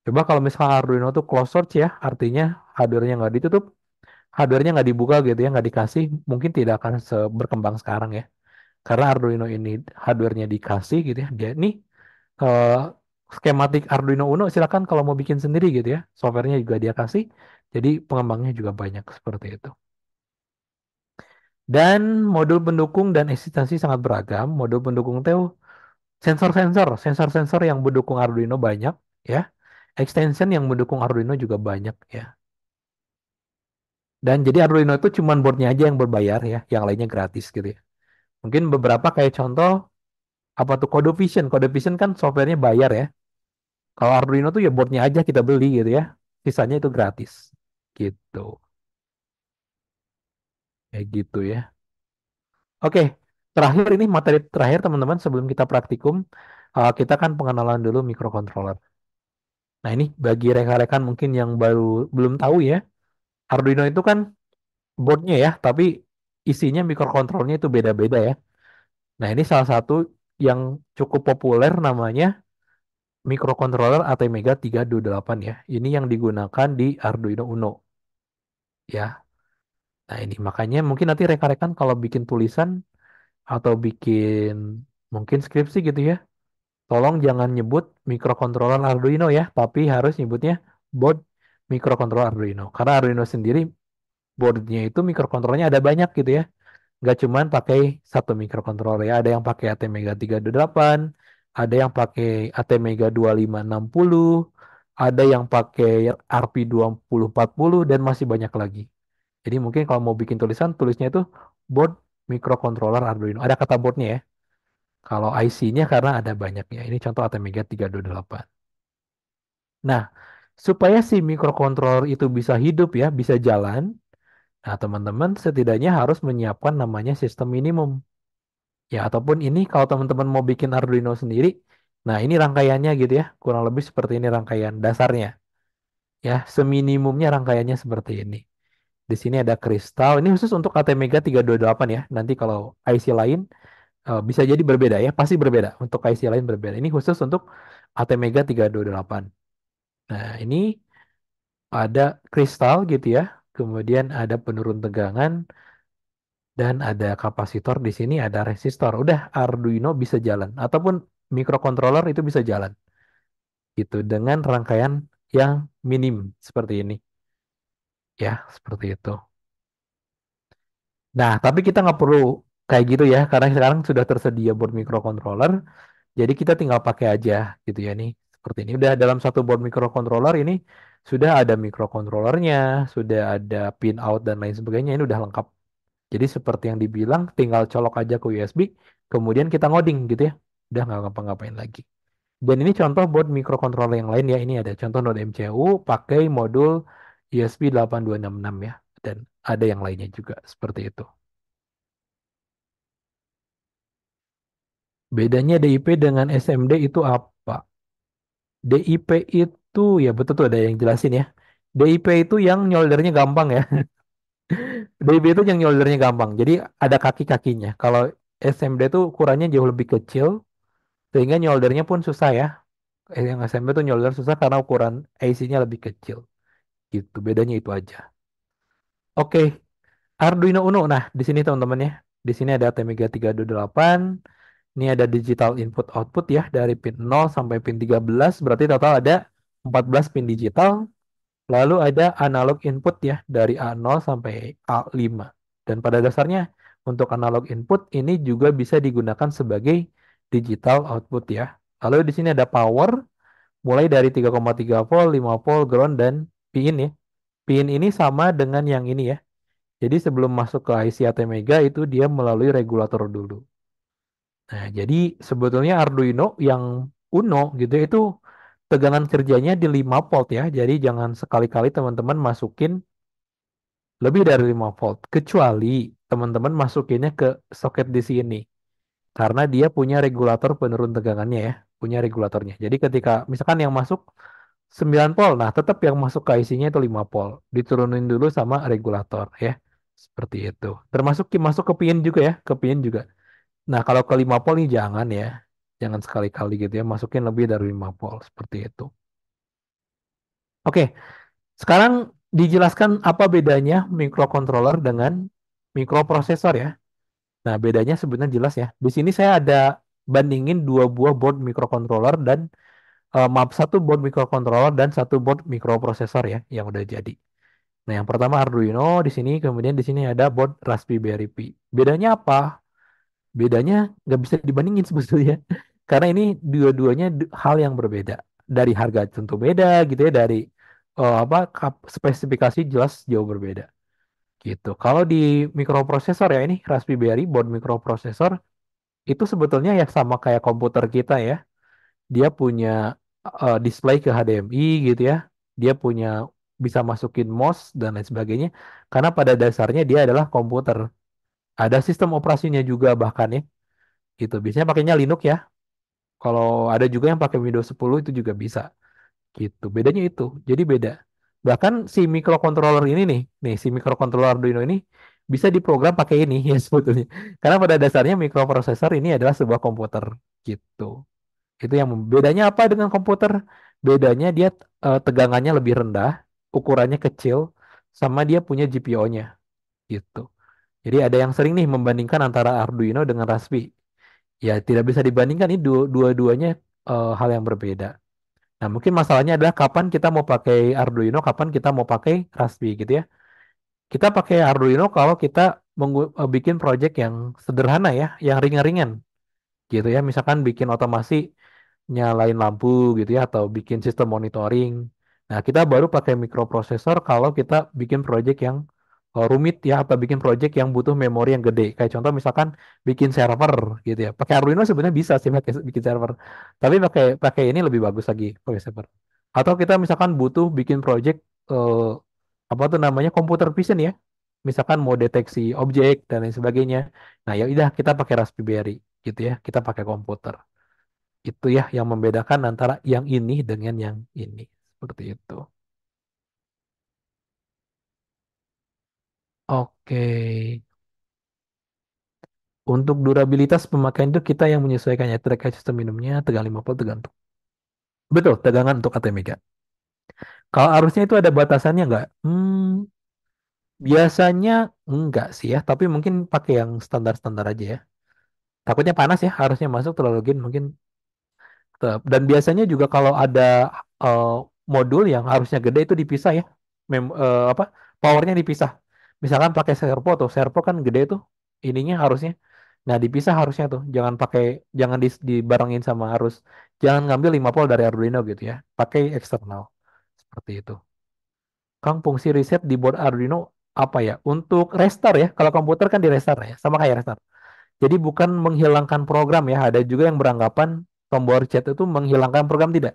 Coba kalau misalnya Arduino tuh closed source ya, artinya hardware-nya nggak ditutup, hardware-nya nggak dibuka gitu ya, nggak dikasih, mungkin tidak akan berkembang sekarang ya. Karena Arduino ini hardware-nya dikasih gitu ya, dia nih eh, skematik Arduino Uno silakan kalau mau bikin sendiri gitu ya, software-nya juga dia kasih, jadi pengembangnya juga banyak seperti itu. Dan modul pendukung dan eksistensi sangat beragam. Modul pendukung itu sensor-sensor yang mendukung Arduino banyak ya. Extension yang mendukung Arduino juga banyak ya. Dan jadi Arduino itu cuma boardnya aja yang berbayar ya, yang lainnya gratis gitu ya. Mungkin beberapa kayak contoh apa tuh CodeVision. CodeVision kan softwarenya bayar ya. Kalau Arduino tuh ya boardnya aja kita beli gitu ya. Sisanya itu gratis gitu. Kayak gitu ya. Oke, terakhir ini materi terakhir teman-teman sebelum kita praktikum, kita kan pengenalan dulu microcontroller. Nah ini bagi rekan-rekan mungkin yang baru belum tahu ya, Arduino itu kan boardnya ya, tapi isinya mikrokontrolnya itu beda-beda ya. Nah ini salah satu yang cukup populer namanya microcontroller ATmega 328 ya. Ini yang digunakan di Arduino Uno ya. Nah ini makanya mungkin nanti rekan-rekan kalau bikin tulisan atau bikin mungkin skripsi gitu ya, tolong jangan nyebut microcontroller Arduino ya, tapi harus nyebutnya board microcontroller Arduino. Karena Arduino sendiri boardnya itu mikrokontrolnya ada banyak gitu ya. Nggak cuman pakai satu mikrokontroler ya. Ada yang pakai ATmega 328, ada yang pakai ATmega 2560, ada yang pakai RP 2040 dan masih banyak lagi. Jadi mungkin kalau mau bikin tulisan, tulisnya itu board microcontroller Arduino. Ada kata boardnya ya. Kalau IC-nya karena ada banyaknya. Ini contoh ATmega 328. Nah, supaya si microcontroller itu bisa hidup ya, bisa jalan, nah, teman-teman setidaknya harus menyiapkan namanya sistem minimum. Ya, ataupun ini kalau teman-teman mau bikin Arduino sendiri, nah ini rangkaiannya gitu ya, kurang lebih seperti ini rangkaian dasarnya. Ya, seminimumnya rangkaiannya seperti ini. Di sini ada kristal, ini khusus untuk ATmega 328 ya. Nanti kalau IC lain bisa jadi berbeda ya, pasti berbeda. Untuk IC lain berbeda. Ini khusus untuk ATmega 328. Nah, ini ada kristal gitu ya. Kemudian ada penurun tegangan, dan ada kapasitor di sini, ada resistor. Udah Arduino bisa jalan ataupun microcontroller itu bisa jalan gitu dengan rangkaian yang minim seperti ini ya, seperti itu. Nah, tapi kita nggak perlu kayak gitu ya karena sekarang sudah tersedia board microcontroller. Jadi kita tinggal pakai aja gitu ya nih. Seperti ini. Udah dalam satu board microcontroller ini sudah ada mikrokontrollernya, sudah ada pin out dan lain sebagainya. Ini udah lengkap. Jadi seperti yang dibilang, tinggal colok aja ke USB, kemudian kita ngoding gitu ya. Udah nggak ngapa-ngapain lagi. Dan ini contoh buat microcontroller yang lain ya. Ini ada contoh Node MCU pakai modul USB 8266 ya. Dan ada yang lainnya juga seperti itu. Bedanya DIP dengan SMD itu apa? DIP itu ya betul tuh ada yang jelasin ya. DIP itu yang nyoldernya gampang ya. DIP itu yang nyoldernya gampang. Jadi ada kaki-kakinya. Kalau SMD itu ukurannya jauh lebih kecil, sehingga nyoldernya pun susah ya. Yang SMP tuh nyolder susah karena ukuran IC-nya lebih kecil. Gitu, bedanya itu aja. Oke, Arduino Uno. Nah, di sini teman-teman ya. Di sini ada Atmega 328. Ini ada digital input output ya dari pin 0 sampai pin 13. Berarti total ada 14 pin digital. Lalu ada analog input ya dari A0 sampai A5. Dan pada dasarnya untuk analog input ini juga bisa digunakan sebagai digital output ya. Lalu di sini ada power mulai dari 3,3 volt, 5 volt, ground, dan pin ya. Pin ini sama dengan yang ini ya. Jadi sebelum masuk ke IC ATmega itu dia melalui regulator dulu. Nah, jadi sebetulnya Arduino yang Uno gitu ya, itu tegangan kerjanya di 5 volt ya. Jadi jangan sekali-kali teman-teman masukin lebih dari 5 volt. Kecuali teman-teman masukinnya ke soket di sini. Karena dia punya regulator penurun tegangannya ya. Punya regulatornya. Jadi ketika misalkan yang masuk 9 volt. Nah, tetap yang masuk ke IC-nya itu 5 volt. Diturunin dulu sama regulator ya. Seperti itu. Termasuk masuk ke pin juga ya, ke pin juga. Nah, kalau ke 5 volt nih jangan ya. Jangan sekali-kali gitu ya, masukin lebih dari 5 volt seperti itu. Oke, sekarang dijelaskan apa bedanya microcontroller dengan mikroprosesor ya. Nah, bedanya sebenarnya jelas ya. Di sini saya ada bandingin dua buah board microcontroller dan maaf satu board microcontroller dan satu board mikroprosesor ya yang udah jadi. Nah, yang pertama Arduino di sini, kemudian di sini ada board Raspberry Pi. Bedanya apa? Bedanya nggak bisa dibandingin sebetulnya. Karena ini dua-duanya hal yang berbeda. Dari harga tentu beda gitu ya, dari apa spesifikasi jelas jauh berbeda gitu. Kalau di mikroprosesor ya ini Raspberry board mikroprosesor itu sebetulnya ya sama kayak komputer kita ya. Dia punya display ke HDMI gitu ya. Dia punya bisa masukin mouse dan lain sebagainya. Karena pada dasarnya dia adalah komputer. Ada sistem operasinya juga bahkan ya. Gitu. Biasanya pakainya Linux ya. Kalau ada juga yang pakai Windows 10 itu juga bisa. Gitu. Bedanya itu. Jadi beda. Bahkan si microcontroller ini nih si microcontroller Arduino ini bisa diprogram pakai ini ya sebetulnya. Karena pada dasarnya mikroprosesor ini adalah sebuah komputer gitu. Itu yang bedanya apa dengan komputer? Bedanya dia tegangannya lebih rendah, ukurannya kecil, sama dia punya GPU-nya gitu. Jadi ada yang sering nih membandingkan antara Arduino dengan Raspi. Ya tidak bisa dibandingkan ini dua-duanya hal yang berbeda. Nah mungkin masalahnya adalah kapan kita mau pakai Arduino, kapan kita mau pakai Raspi gitu ya. Kita pakai Arduino kalau kita bikin project yang sederhana ya, yang ringan-ringan gitu ya. Misalkan bikin otomasi nyalain lampu gitu ya atau bikin sistem monitoring. Nah, kita baru pakai mikroprosesor kalau kita bikin project yang rumit ya atau bikin project yang butuh memori yang gede. Kayak contoh misalkan bikin server gitu ya. Pakai Arduino sebenarnya bisa sih pakai bikin server. Tapi pakai pakai ini lebih bagus lagi pakai server. Atau kita misalkan butuh bikin project apa tuh namanya computer vision ya. Misalkan mau deteksi objek dan lain sebagainya. Nah, ya udah kita pakai Raspberry gitu ya. Kita pakai komputer. Itu ya yang membedakan antara yang ini dengan yang ini. Seperti itu. Oke. Untuk durabilitas pemakaian itu kita yang menyesuaikannya terkait sistem minumnya tegangan 50 tergantung. Betul, tegangan untuk ATMega. Kalau arusnya itu ada batasannya nggak? Biasanya enggak sih ya, tapi mungkin pakai yang standar-standar aja ya. Takutnya panas ya, harusnya masuk terlalu gen mungkin. Dan biasanya juga kalau ada eh, modul yang harusnya gede itu dipisah ya. Apa? Powernya dipisah. Misalkan pakai servo tuh, servo kan gede tuh ininya harusnya. Nah, dipisah harusnya tuh. Jangan dibarengin sama arus. Jangan ngambil 5 volt dari Arduino gitu ya. Pakai eksternal. Seperti itu. Kang, fungsi reset di board Arduino apa ya? Untuk restart ya. Kalau komputer kan di restart ya, sama kayak restart. Jadi bukan menghilangkan program ya. Ada juga yang beranggapan tombol reset itu menghilangkan program, tidak.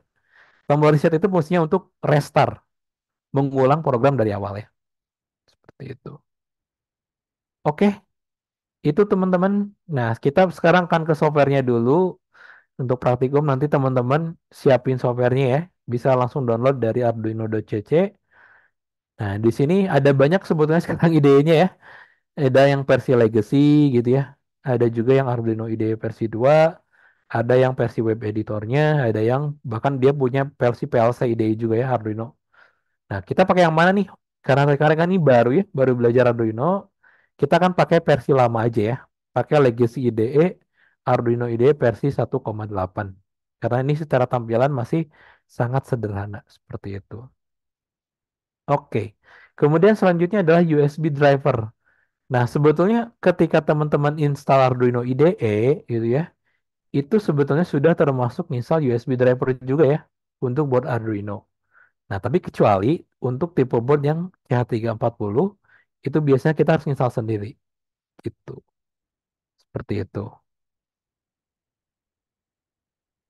Tombol reset itu fungsinya untuk restart, mengulang program dari awal ya. Seperti itu. Oke, itu teman-teman. Nah, kita sekarang akan ke softwarenya dulu. Untuk praktikum nanti teman-teman siapin softwarenya ya. Bisa langsung download dari arduino.cc. Nah, di sini ada banyak sebetulnya sekarang idenya ya. Ada yang versi legacy gitu ya. Ada juga yang Arduino IDE versi 2. Ada yang versi web editornya. Ada yang bahkan dia punya versi PLC IDE juga ya Arduino. Nah, kita pakai yang mana nih? Karena rekan-rekan kan ini baru ya, baru belajar Arduino. Kita akan pakai versi lama aja ya. Pakai Legacy IDE, Arduino IDE versi 1,8. Karena ini secara tampilan masih sangat sederhana seperti itu. Oke. Kemudian selanjutnya adalah USB driver. Nah, sebetulnya ketika teman-teman install Arduino IDE gitu ya, itu sebetulnya sudah termasuk install USB driver juga ya untuk board Arduino. Nah, tapi kecuali untuk tipe board yang CH340 itu biasanya kita harus install sendiri gitu. Seperti itu.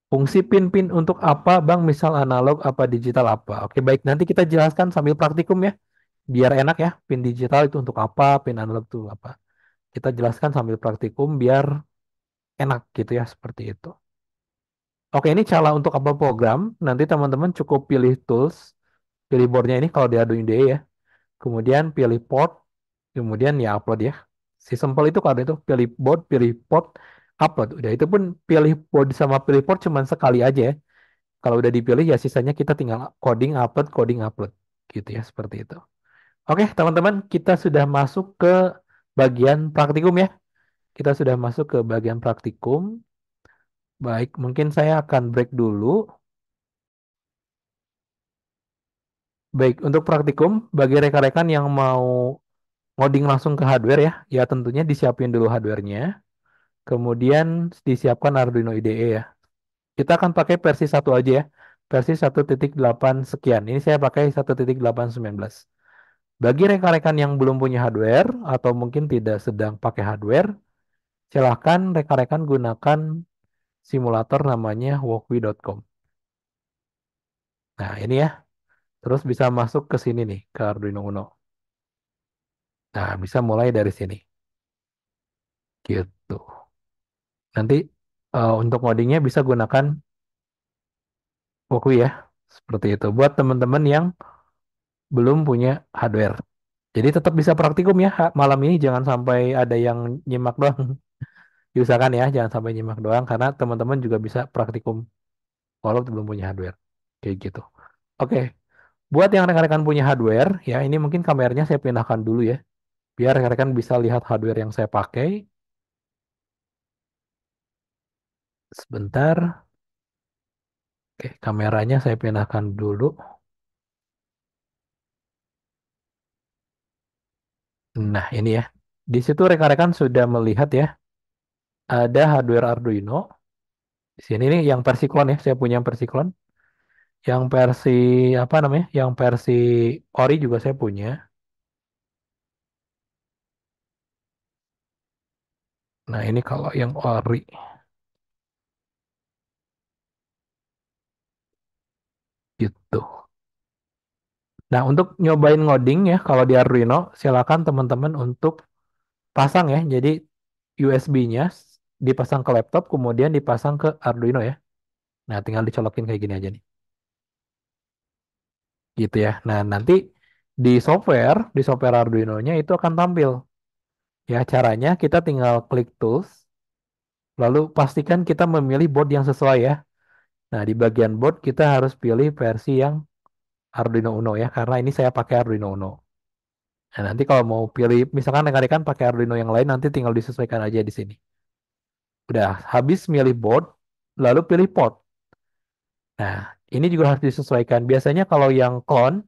Fungsi pin-pin untuk apa, Bang? Misal analog apa digital apa? Oke, baik. Nanti kita jelaskan sambil praktikum ya. Biar enak ya. Pin digital itu untuk apa, pin analog itu apa. Kita jelaskan sambil praktikum biar enak gitu ya, seperti itu. Oke, ini cara untuk apa program. Nanti teman-teman cukup pilih tools, pilih boardnya ini kalau di Arduino IDE ya. Kemudian pilih port, Kemudian ya upload ya. Si simpel itu kalau itu pilih board, pilih port, upload. Udah itu pun pilih board sama pilih port cuman sekali aja ya. Kalau udah dipilih ya sisanya kita tinggal coding, upload. Gitu ya, seperti itu. Oke, teman-teman, kita sudah masuk ke bagian praktikum ya. Kita sudah masuk ke bagian praktikum. Baik, mungkin saya akan break dulu. Baik, untuk praktikum, bagi rekan-rekan yang mau ngoding langsung ke hardware ya, ya tentunya disiapin dulu hardware-nya. Kemudian disiapkan Arduino IDE ya. Kita akan pakai versi satu aja ya. Versi 1.8 sekian. Ini saya pakai 1.8.19. Bagi rekan-rekan yang belum punya hardware atau mungkin tidak sedang pakai hardware, silahkan rekan-rekan gunakan simulator namanya walkme.com. Nah, ini ya. Terus bisa masuk ke sini nih, ke Arduino Uno. Nah, bisa mulai dari sini. Gitu. Nanti untuk ngodingnya bisa gunakan walkme ya. Seperti itu. Buat teman-teman yang belum punya hardware. Jadi tetap bisa praktikum ya. Malam ini jangan sampai ada yang nyimak doang. Diusahakan ya, jangan sampai nyimak doang karena teman-teman juga bisa praktikum walau belum punya hardware. Kayak gitu. Oke, buat yang rekan-rekan punya hardware, ya ini mungkin kameranya saya pindahkan dulu ya. Biar rekan-rekan bisa lihat hardware yang saya pakai. Sebentar. Oke, kameranya saya pindahkan dulu. Nah, ini ya. Di situ rekan-rekan sudah melihat ya, ada hardware Arduino. Di sini nih yang versi clone ya, saya punya yang versi clone. Yang versi apa namanya? Yang versi ori juga saya punya. Nah, ini kalau yang ori gitu. Nah, untuk nyobain ngoding ya, kalau di Arduino, silakan teman-teman untuk pasang ya. Jadi USB-nya dipasang ke laptop, kemudian dipasang ke Arduino ya. Nah, tinggal dicolokin kayak gini aja nih. Gitu ya. Nah, nanti di software Arduino-nya itu akan tampil. Ya, caranya kita tinggal klik tools, lalu pastikan kita memilih board yang sesuai ya. Nah, di bagian board kita harus pilih versi yang Arduino Uno ya, karena ini saya pakai Arduino Uno. Nah, nanti kalau mau pilih, misalkan rekan-rekan pakai Arduino yang lain, nanti tinggal disesuaikan aja di sini. Udah, habis milih board, lalu pilih port. Nah, ini juga harus disesuaikan. Biasanya kalau yang clone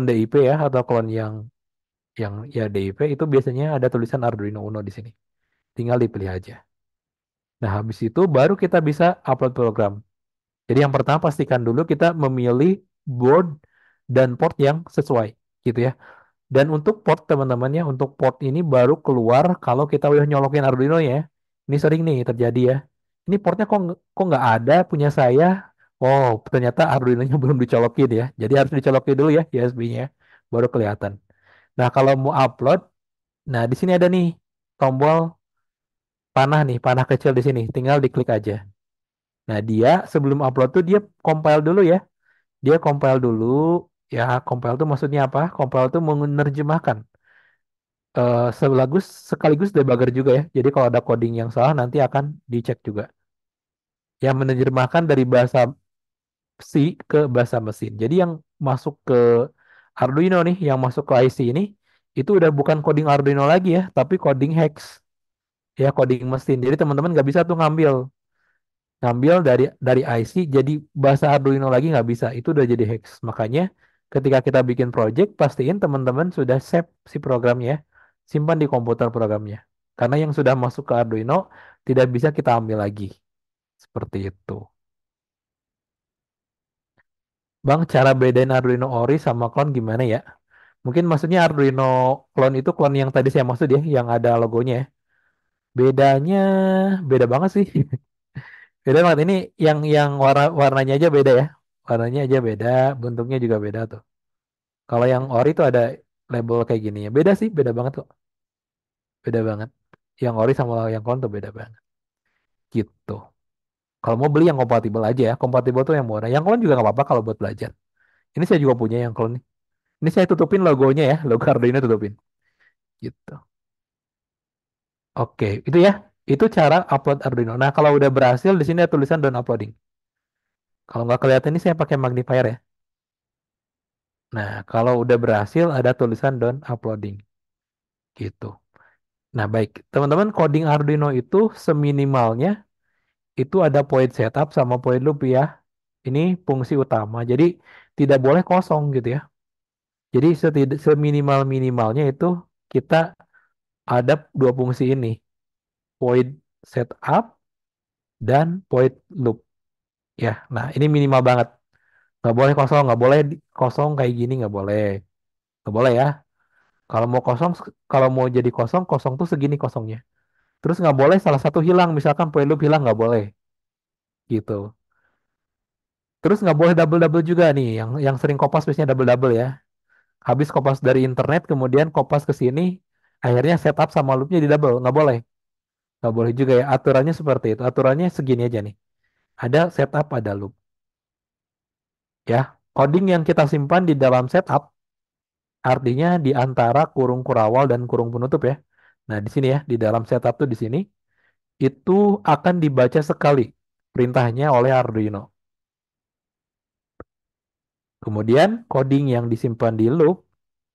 DIP ya, atau clone yang ya DIP itu biasanya ada tulisan Arduino Uno di sini. Tinggal dipilih aja. Nah, habis itu baru kita bisa upload program. Jadi yang pertama pastikan dulu kita memilih board dan port yang sesuai, gitu ya. Dan untuk port teman-temannya, untuk port ini baru keluar kalau kita udah nyolokin Arduino ya. Ini sering nih terjadi ya. Ini portnya kok nggak ada punya saya. Oh, ternyata Arduino-nya belum dicolokin ya. Jadi harus dicolokin dulu ya USB-nya, baru kelihatan. Nah, kalau mau upload, nah di sini ada nih tombol panah nih, panah kecil di sini. Tinggal diklik aja. Nah, dia sebelum upload tuh dia compile dulu ya. Dia compile dulu. Ya, compile tuh maksudnya apa? Compile tuh menerjemahkan. Sekaligus debugger juga ya. Jadi kalau ada coding yang salah nanti akan dicek juga. Yang menerjemahkan dari bahasa C ke bahasa mesin. Jadi yang masuk ke Arduino nih, yang masuk ke IC ini, itu udah bukan coding Arduino lagi ya, tapi coding hex. Ya, coding mesin. Jadi teman-teman nggak bisa tuh ngambil dari IC jadi bahasa Arduino lagi nggak bisa. Itu udah jadi hex. Makanya ketika kita bikin project, pastiin teman-teman sudah save si programnya, ya. Simpan di komputer programnya. Karena yang sudah masuk ke Arduino tidak bisa kita ambil lagi. Seperti itu. Bang, cara bedain Arduino Ori sama clone gimana ya? Mungkin maksudnya Arduino clone itu clone yang tadi saya maksud ya, yang ada logonya ya. Bedanya beda banget sih. Beda banget. Ini yang warnanya aja beda ya. Warnanya aja beda, bentuknya juga beda tuh. Kalau yang ori itu ada label kayak gini ya. Beda sih, beda banget kok. Beda banget. Yang ori sama yang clone tuh beda banget. Gitu. Kalau mau beli yang kompatibel aja ya. Kompatibel tuh yang murah. Yang clone juga nggak apa-apa kalau buat belajar. Ini saya juga punya yang clone nih. Ini saya tutupin logonya ya. Logo Arduino tutupin. gitu. Oke, itu ya. Itu cara upload Arduino. Nah, kalau udah berhasil di sini ada tulisan done uploading. Kalau nggak kelihatan ini saya pakai magnifier ya. Nah, kalau udah berhasil ada tulisan done uploading gitu. Nah, baik. Teman-teman coding Arduino itu seminimalnya itu ada point setup sama point loop ya. Ini fungsi utama. Jadi tidak boleh kosong gitu ya. Jadi seminimal-minimalnya itu kita ada dua fungsi ini. Point setup dan point loop. Ya, nah ini minimal banget. Nggak boleh kosong, nggak boleh kosong kayak gini nggak boleh. Nggak boleh ya. Kalau mau kosong, kalau mau jadi kosong, kosong tuh segini kosongnya. Terus nggak boleh salah satu hilang, misalkan point loop hilang nggak boleh gitu. Terus nggak boleh double-double juga nih, yang sering kopas biasanya double-double ya. Habis kopas dari internet, kemudian kopas ke sini, akhirnya setup sama loopnya di double, nggak boleh juga ya. Aturannya seperti itu. Aturannya segini aja nih. Ada setup, ada loop. Ya, coding yang kita simpan di dalam setup, artinya di antara kurung kurawal dan kurung penutup ya. Nah, di sini ya, di dalam setup tuh di sini, itu akan dibaca sekali perintahnya oleh Arduino. Kemudian coding yang disimpan di loop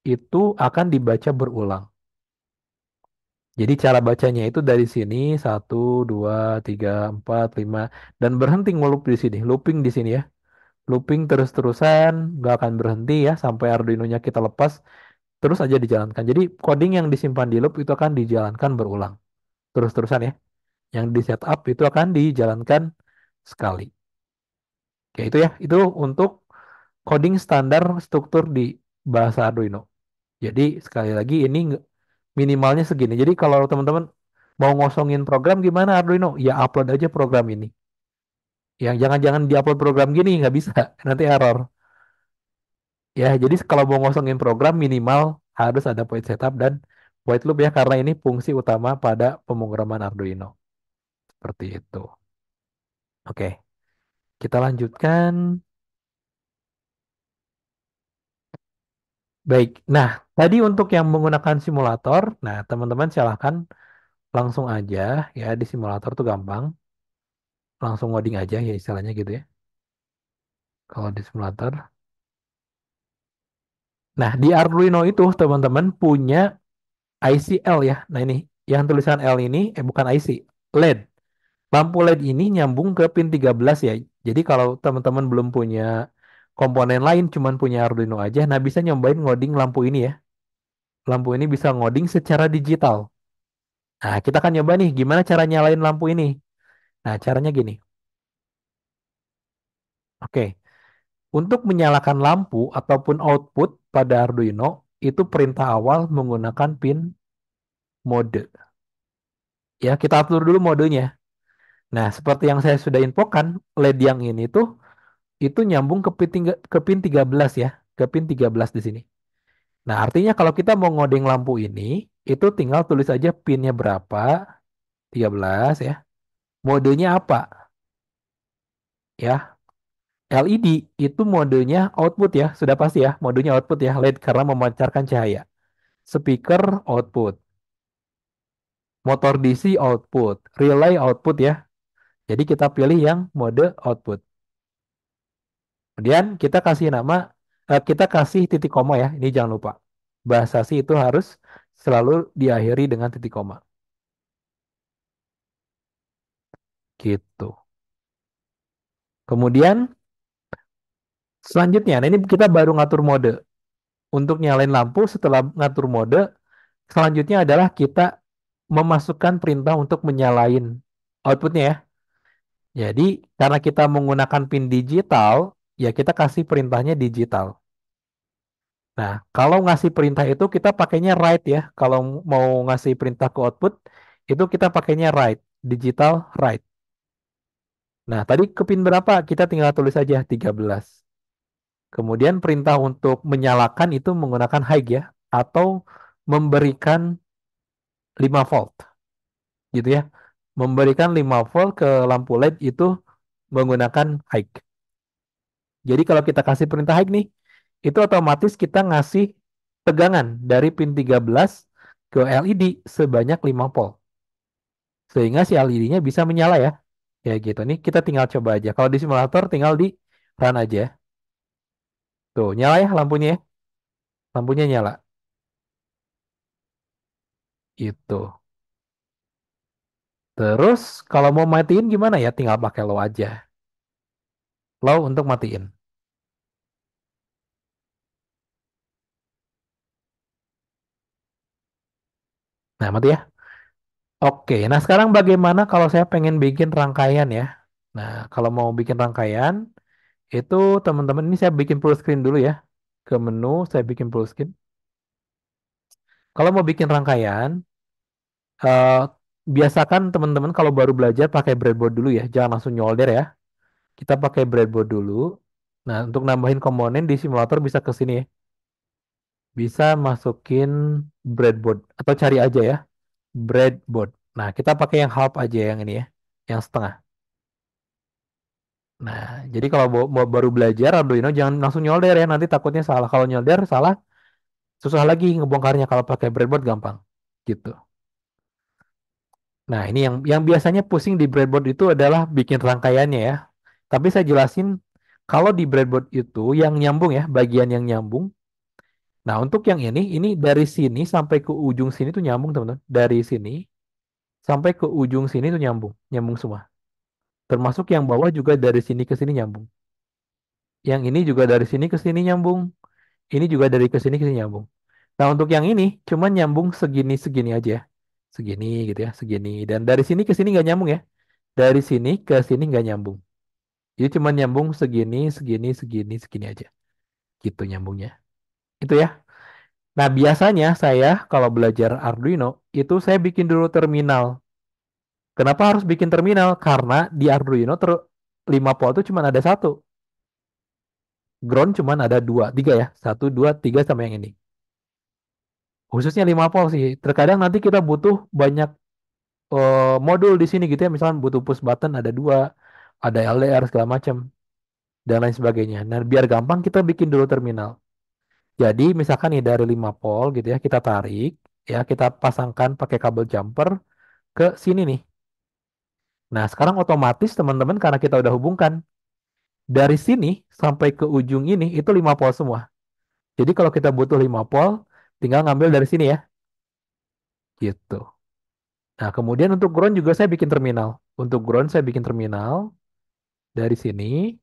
itu akan dibaca berulang. Jadi cara bacanya itu dari sini satu, dua, tiga, empat, lima, dan berhenti ngeloop di sini, looping di sini ya, looping terus-terusan, nggak akan berhenti ya sampai Arduino-nya kita lepas, terus aja dijalankan. Jadi coding yang disimpan di loop itu akan dijalankan berulang, terus-terusan ya. Yang di setup itu akan dijalankan sekali. Kayak itu ya, itu untuk coding standar struktur di bahasa Arduino. Jadi sekali lagi ini minimalnya segini. Jadi kalau teman-teman mau ngosongin program gimana Arduino, ya upload aja program ini. Yang jangan-jangan diupload program gini nggak bisa, nanti error. Ya, jadi kalau mau ngosongin program minimal harus ada point setup dan point loop ya karena ini fungsi utama pada pemrograman Arduino. Seperti itu. Oke, kita lanjutkan. Baik. Nah, tadi untuk yang menggunakan simulator, nah teman-teman silahkan langsung aja ya di simulator tuh gampang, langsung ngoding aja ya istilahnya gitu ya. Kalau di simulator. Nah, di Arduino itu teman-teman punya IC L ya. Nah, ini yang tulisan L ini bukan IC, LED. Lampu LED ini nyambung ke pin 13 ya. Jadi kalau teman-teman belum punya komponen lain, cuman punya Arduino aja, nah bisa nyobain ngoding lampu ini ya. Lampu ini bisa ngoding secara digital. Nah, kita akan nyoba nih gimana cara nyalain lampu ini. Nah, caranya gini. Oke, untuk menyalakan lampu ataupun output pada Arduino, itu perintah awal menggunakan pin mode. Ya, kita atur dulu modenya. Nah, seperti yang saya sudah infokan, LED yang ini tuh itu nyambung ke pin 13 ya, ke pin 13 di sini. Nah, artinya kalau kita mau ngoding lampu ini, itu tinggal tulis aja pinnya berapa, 13 ya. Modenya apa? Ya, LED itu modenya output ya, sudah pasti ya, modenya output ya, LED karena memancarkan cahaya. Speaker output, motor DC output, relay output ya. Jadi kita pilih yang mode output. Kemudian kita kasih nama, kita kasih titik koma ya. Ini jangan lupa. Bahasa C itu harus selalu diakhiri dengan titik koma. Gitu. Kemudian selanjutnya, nah ini kita baru ngatur mode. Untuk nyalain lampu setelah ngatur mode, selanjutnya adalah kita memasukkan perintah untuk menyalain outputnya ya. Jadi karena kita menggunakan pin digital, ya kita kasih perintahnya digital. Nah, kalau ngasih perintah itu kita pakainya write ya. Kalau mau ngasih perintah ke output, itu kita pakainya write, digital write. Nah, tadi ke pin berapa? Kita tinggal tulis aja 13. Kemudian perintah untuk menyalakan itu menggunakan high ya, atau memberikan 5 volt, gitu ya. Memberikan 5 volt ke lampu LED itu menggunakan high. Jadi kalau kita kasih perintah high nih, itu otomatis kita ngasih tegangan dari pin 13 ke LED sebanyak 5 volt. Sehingga si LED-nya bisa menyala ya. Ya gitu. Nih kita tinggal coba aja. Kalau di simulator tinggal di run aja. Tuh, nyala ya lampunya ya. Lampunya nyala. Itu. Terus kalau mau matiin gimana ya? Tinggal pakai low aja. Low untuk matiin. Nah, mati ya. Oke, nah sekarang bagaimana kalau saya pengen bikin rangkaian ya? Nah, kalau mau bikin rangkaian, itu teman-teman ini saya bikin full screen dulu ya. Ke menu, saya bikin full screen. Kalau mau bikin rangkaian, eh, biasakan teman-teman kalau baru belajar pakai breadboard dulu ya. Jangan langsung nyolder ya. Kita pakai breadboard dulu. Nah, untuk nambahin komponen di simulator bisa ke sini ya. Bisa masukin breadboard atau cari aja ya, breadboard. Nah, kita pakai yang half aja yang ini ya, yang setengah. Nah, jadi kalau mau baru belajar Arduino jangan langsung nyolder ya, nanti takutnya salah. Kalau nyolder salah, susah lagi ngebongkarnya. Kalau pakai breadboard gampang. Gitu. Nah, ini yang biasanya pusing di breadboard itu adalah bikin rangkaiannya ya. Tapi saya jelasin kalau di breadboard itu yang nyambung ya, bagian yang nyambung. Nah, untuk yang ini dari sini sampai ke ujung sini tuh nyambung, teman-teman. Dari sini sampai ke ujung sini tuh nyambung, nyambung semua. Termasuk yang bawah juga dari sini ke sini nyambung. Yang ini juga dari sini ke sini nyambung. Ini juga dari ke sini ke sini nyambung. Nah, untuk yang ini cuman nyambung segini-segini aja. Segini gitu ya, segini. Dan dari sini ke sini nggak nyambung ya. Dari sini ke sini nggak nyambung. Jadi cuma nyambung segini, segini, segini, segini aja. Gitu nyambungnya. Itu ya. Nah, biasanya saya kalau belajar Arduino, itu saya bikin dulu terminal. Kenapa harus bikin terminal? Karena di Arduino 5 volt itu cuma ada satu. Ground cuma ada dua, tiga ya. Satu, dua, tiga sama yang ini. Khususnya 5 volt sih. Terkadang nanti kita butuh banyak modul di sini gitu ya. Misalnya butuh push button ada dua, ada LDR segala macam dan lain sebagainya. Nah, biar gampang kita bikin dulu terminal. Jadi misalkan nih dari 5 volt gitu ya, kita tarik ya, kita pasangkan pakai kabel jumper ke sini nih. Nah, sekarang otomatis teman-teman karena kita udah hubungkan dari sini sampai ke ujung ini itu 5 volt semua. Jadi kalau kita butuh 5 volt, tinggal ngambil dari sini ya. Gitu. Nah, kemudian untuk ground juga saya bikin terminal. Untuk ground saya bikin terminal dari sini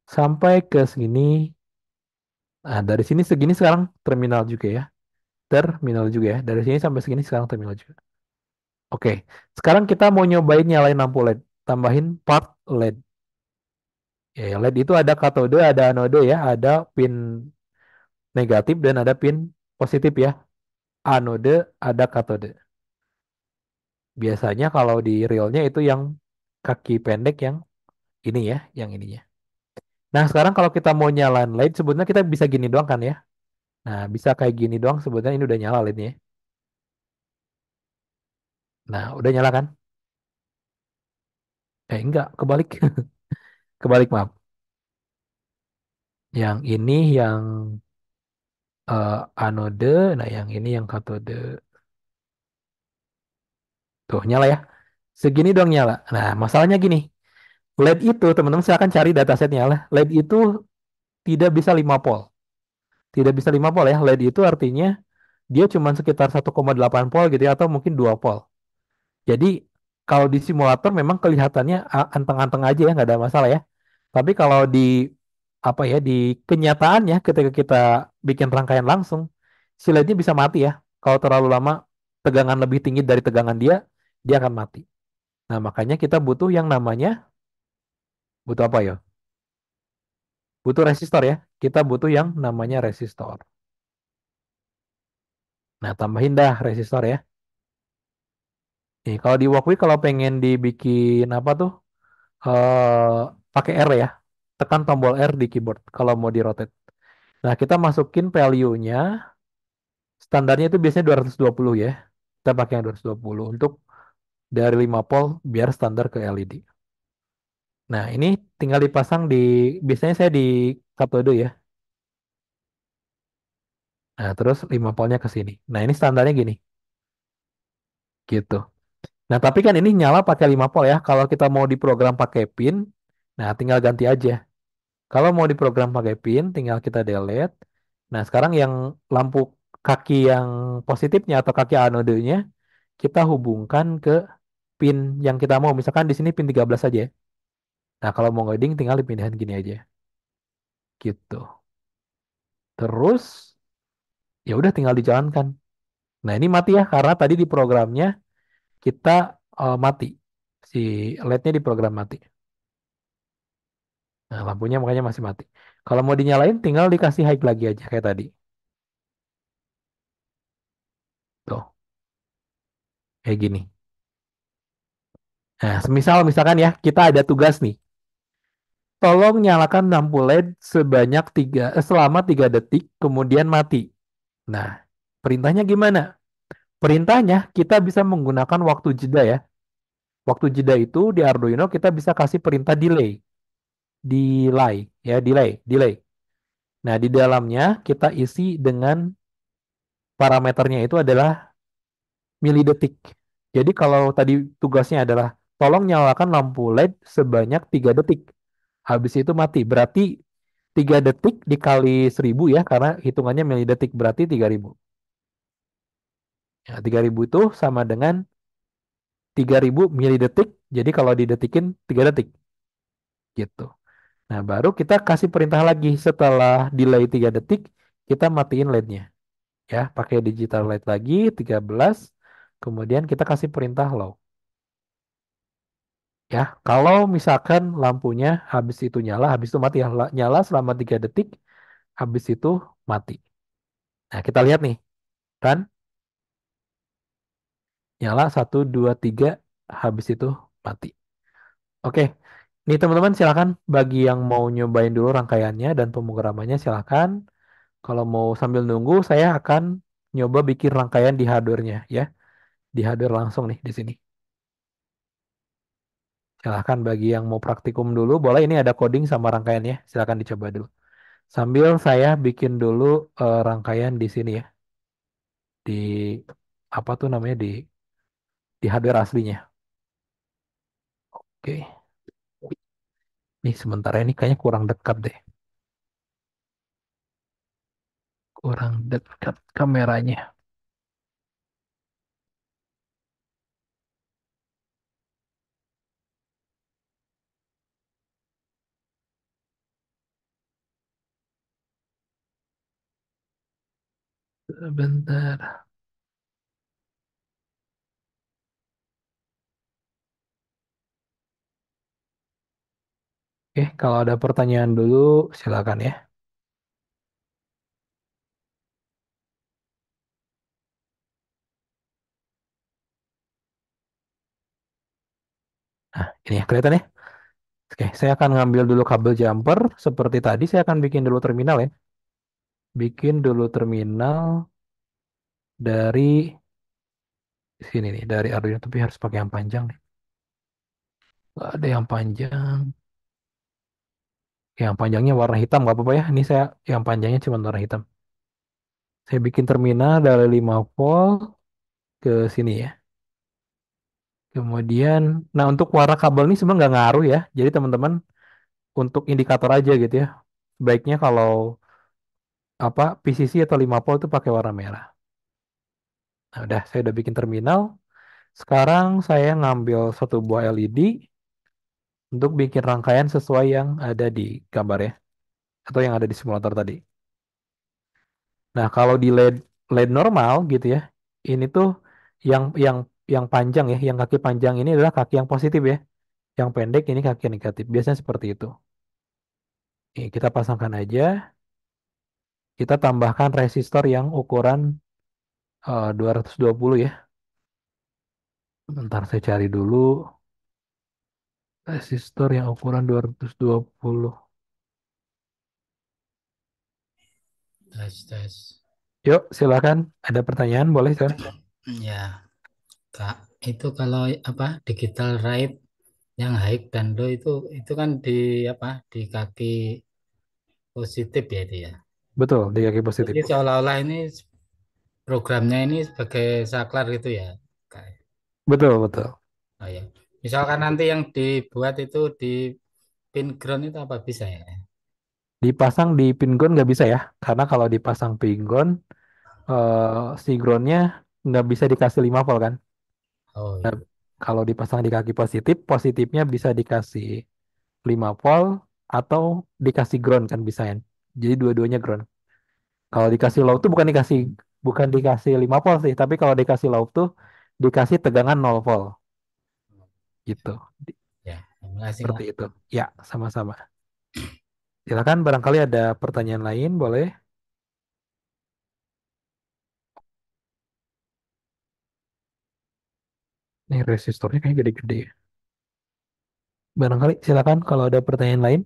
sampai ke sini. Nah, dari sini segini sekarang terminal juga ya. Terminal juga ya. Dari sini sampai segini sekarang terminal juga. Oke, sekarang kita mau nyobain nyalain lampu LED. Tambahin part LED. Ya, LED itu ada katode, ada anode ya, ada pin negatif dan ada pin positif ya. Anode, ada katode. Biasanya kalau di realnya itu yang kaki pendek yang ini ya, yang ininya. Nah, sekarang kalau kita mau nyalain LED, sebetulnya kita bisa gini doang kan ya. Nah, bisa kayak gini doang, sebetulnya ini udah nyala LED-nya. Nah, udah nyala kan? Enggak, kebalik. Kebalik, maaf. Yang ini yang anode, nah yang ini yang katode. Tuh, nyala ya. Segini doang nyala. Nah, masalahnya gini. LED itu, teman-teman silakan cari datasetnya lah. LED itu tidak bisa 5 volt. Tidak bisa 5 volt ya. LED itu artinya dia cuma sekitar 1,8 volt gitu ya, atau mungkin 2 volt. Jadi kalau di simulator memang kelihatannya anteng-anteng aja ya, nggak ada masalah ya. Tapi kalau di apa ya, di kenyataannya ketika kita bikin rangkaian langsung, si LED-nya bisa mati ya. Kalau terlalu lama tegangan lebih tinggi dari tegangan dia, dia akan mati. Nah, makanya kita butuh yang namanya, butuh apa ya? Butuh resistor ya. Kita butuh yang namanya resistor. Nah, tambahin dah resistor ya. Nih, kalau di Walkman kalau pengen dibikin apa tuh? eh Pakai R ya. Tekan tombol R di keyboard kalau mau di rotate. Nah, kita masukin value-nya. Standarnya itu biasanya 220 ya. Kita pakai yang 220 untuk dari 5 volt biar standar ke LED. Nah, ini tinggal dipasang di, biasanya saya di katode ya. Nah, terus 5 voltnya ke sini. Nah, ini standarnya gini, gitu. Nah, tapi kan ini nyala pakai 5 volt ya. Kalau kita mau diprogram pakai pin, nah tinggal ganti aja. Kalau mau diprogram pakai pin, tinggal kita delete. Nah, sekarang yang lampu kaki yang positifnya atau kaki anodenya, kita hubungkan ke pin yang kita mau. Misalkan di sini pin 13 aja ya. Nah, kalau mau ngoding tinggal dipindahin gini aja. Gitu. Terus, ya udah tinggal dijalankan. Nah, ini mati ya, karena tadi di programnya kita mati. Si LED-nya di program mati. Nah, lampunya makanya masih mati. Kalau mau dinyalain, tinggal dikasih high lagi aja kayak tadi. Tuh, kayak gini. Nah, semisal misalkan ya, kita ada tugas nih. Tolong nyalakan lampu LED selama 3 detik, kemudian mati. Nah, perintahnya gimana? Perintahnya kita bisa menggunakan waktu jeda ya. Waktu jeda itu di Arduino kita bisa kasih perintah delay. Delay, ya, delay, delay. Nah, di dalamnya kita isi dengan parameternya itu adalah milidetik. Jadi kalau tadi tugasnya adalah tolong nyalakan lampu LED sebanyak 3 detik. Habis itu mati. Berarti 3 detik dikali 1000 ya, karena hitungannya milidetik berarti 3000. Ya, 3000 itu sama dengan 3000 milidetik. Jadi kalau didetikin 3 detik gitu. Nah, baru kita kasih perintah lagi setelah delay 3 detik, kita matiin LED-nya. Ya, pakai digital light lagi 13. Kemudian kita kasih perintah low. Ya, kalau misalkan lampunya habis itu nyala, habis itu mati ya, nyala selama 3 detik, habis itu mati. Nah, kita lihat nih, kan nyala 1, 2, 3, habis itu mati. Oke, nih teman-teman silakan bagi yang mau nyobain dulu rangkaiannya dan pemrogramannya silakan. Kalau mau sambil nunggu, saya akan nyoba bikin rangkaian di hardware-nya ya, di hardware langsung nih di sini. Silahkan bagi yang mau praktikum dulu, boleh ini ada coding sama rangkaiannya, silahkan dicoba dulu. Sambil saya bikin dulu rangkaian di sini ya, di apa tuh namanya di hardware aslinya. Oke, nih sementara ini kayaknya kurang dekat deh, kurang dekat kameranya. Sebentar. Oke, kalau ada pertanyaan dulu silakan ya. Nah, ini ya kelihatan ya. Oke, saya akan ngambil dulu kabel jumper seperti tadi. Saya akan bikin dulu terminal ya. Bikin dulu terminal dari sini nih, dari Arduino, tapi harus pakai yang panjang nih. Nggak ada yang panjang. Yang panjangnya warna hitam nggak apa-apa ya. Ini saya yang panjangnya cuma warna hitam. Saya bikin terminal dari 5 volt ke sini ya. Kemudian, nah untuk warna kabel ini sebenarnya nggak ngaruh ya. Jadi teman-teman untuk indikator aja gitu ya. Baiknya kalau apa PCC atau 5 volt itu pakai warna merah. Nah, udah saya udah bikin terminal. Sekarang saya ngambil satu buah LED untuk bikin rangkaian sesuai yang ada di gambar ya, atau yang ada di simulator tadi. Nah, kalau di LED normal gitu ya, ini tuh yang yang yang panjang ya, yang kaki panjang ini adalah kaki yang positif ya. Yang pendek ini kaki yang negatif. Biasanya seperti itu. Nih, kita pasangkan aja. Kita tambahkan resistor yang ukuran 220 ya. Bentar saya cari dulu resistor yang ukuran 220. Tes tes. Yuk, silakan. Ada pertanyaan? Boleh kan? Ya, Kak. Itu kalau apa digital right yang high dan low itu kan di apa di kaki positif ya itu ya. Betul, di kaki positif. Jadi seolah-olah ini programnya ini sebagai saklar gitu ya. Kayak, Betul, betul. oh ya. Misalkan nanti yang dibuat itu di pin ground itu apa bisa ya? Dipasang di pinggon nggak bisa ya, karena kalau dipasang pinggon, si groundnya nggak bisa dikasih 5 volt kan. Oh Nah, iya. kalau dipasang di kaki positif, positifnya bisa dikasih 5 volt atau dikasih ground kan bisa ya. Jadi dua-duanya ground. Kalau dikasih low tuh bukan dikasih 5 volt sih, tapi kalau dikasih low tuh dikasih tegangan 0 volt gitu. Ya, terima kasih Seperti Kak. itu. Ya, sama-sama. Silakan barangkali ada pertanyaan lain, boleh. Nih resistornya kayak gede-gede ya. Barangkali silakan kalau ada pertanyaan lain,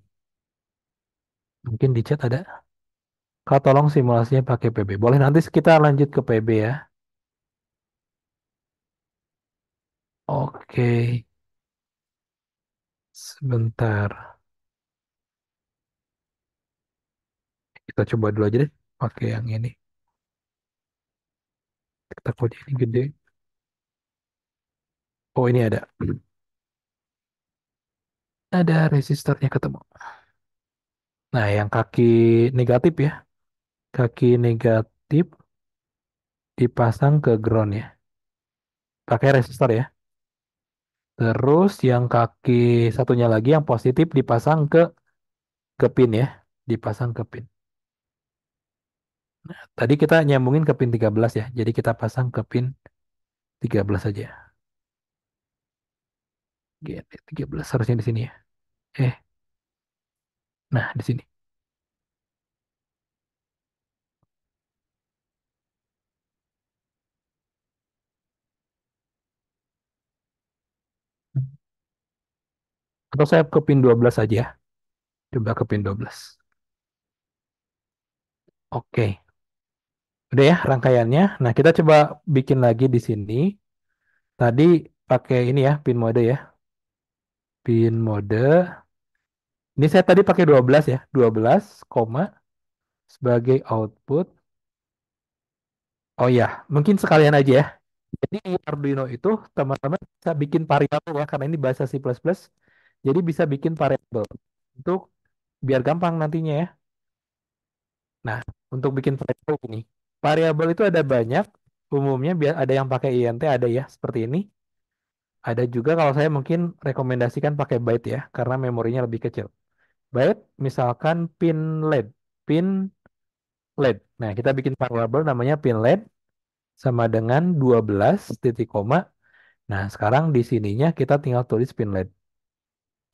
mungkin di chat ada. Kak, tolong simulasinya pakai PB. Boleh nanti kita lanjut ke PB ya. Oke, sebentar. Kita coba dulu aja deh. Pakai yang ini. Kita kode ini gede. Oh, ini ada. Ada resistornya ketemu. Nah, yang kaki negatif ya. Kaki negatif dipasang ke ground ya. Pakai resistor ya. Terus yang kaki satunya lagi yang positif dipasang ke pin ya. Dipasang ke pin. Tadi kita nyambungin ke pin 13 ya. Jadi kita pasang ke pin 13 aja. GND 13 harusnya di sini ya. Eh, nah di sini. Atau saya ke pin 12 aja ya. Coba ke pin 12. Oke. Udah ya rangkaiannya. Nah, kita coba bikin lagi di sini. Tadi pakai ini ya, pin mode ya. Pin mode. Ini saya tadi pakai 12 ya. 12, koma sebagai output. Oh ya, mungkin sekalian aja ya. Jadi di Arduino itu teman-teman bisa bikin variabel ya, karena ini bahasa C++. Jadi bisa bikin variabel untuk biar gampang nantinya ya. Nah, untuk bikin variabel ini, variabel itu ada banyak. Umumnya biar ada yang pakai int, ada ya seperti ini. Ada juga kalau saya mungkin rekomendasikan pakai byte ya, karena memorinya lebih kecil. Byte, misalkan pin LED, pin LED. Nah, kita bikin variabel namanya pin LED sama dengan 12 titik koma. Nah, sekarang di sininya kita tinggal tulis pin LED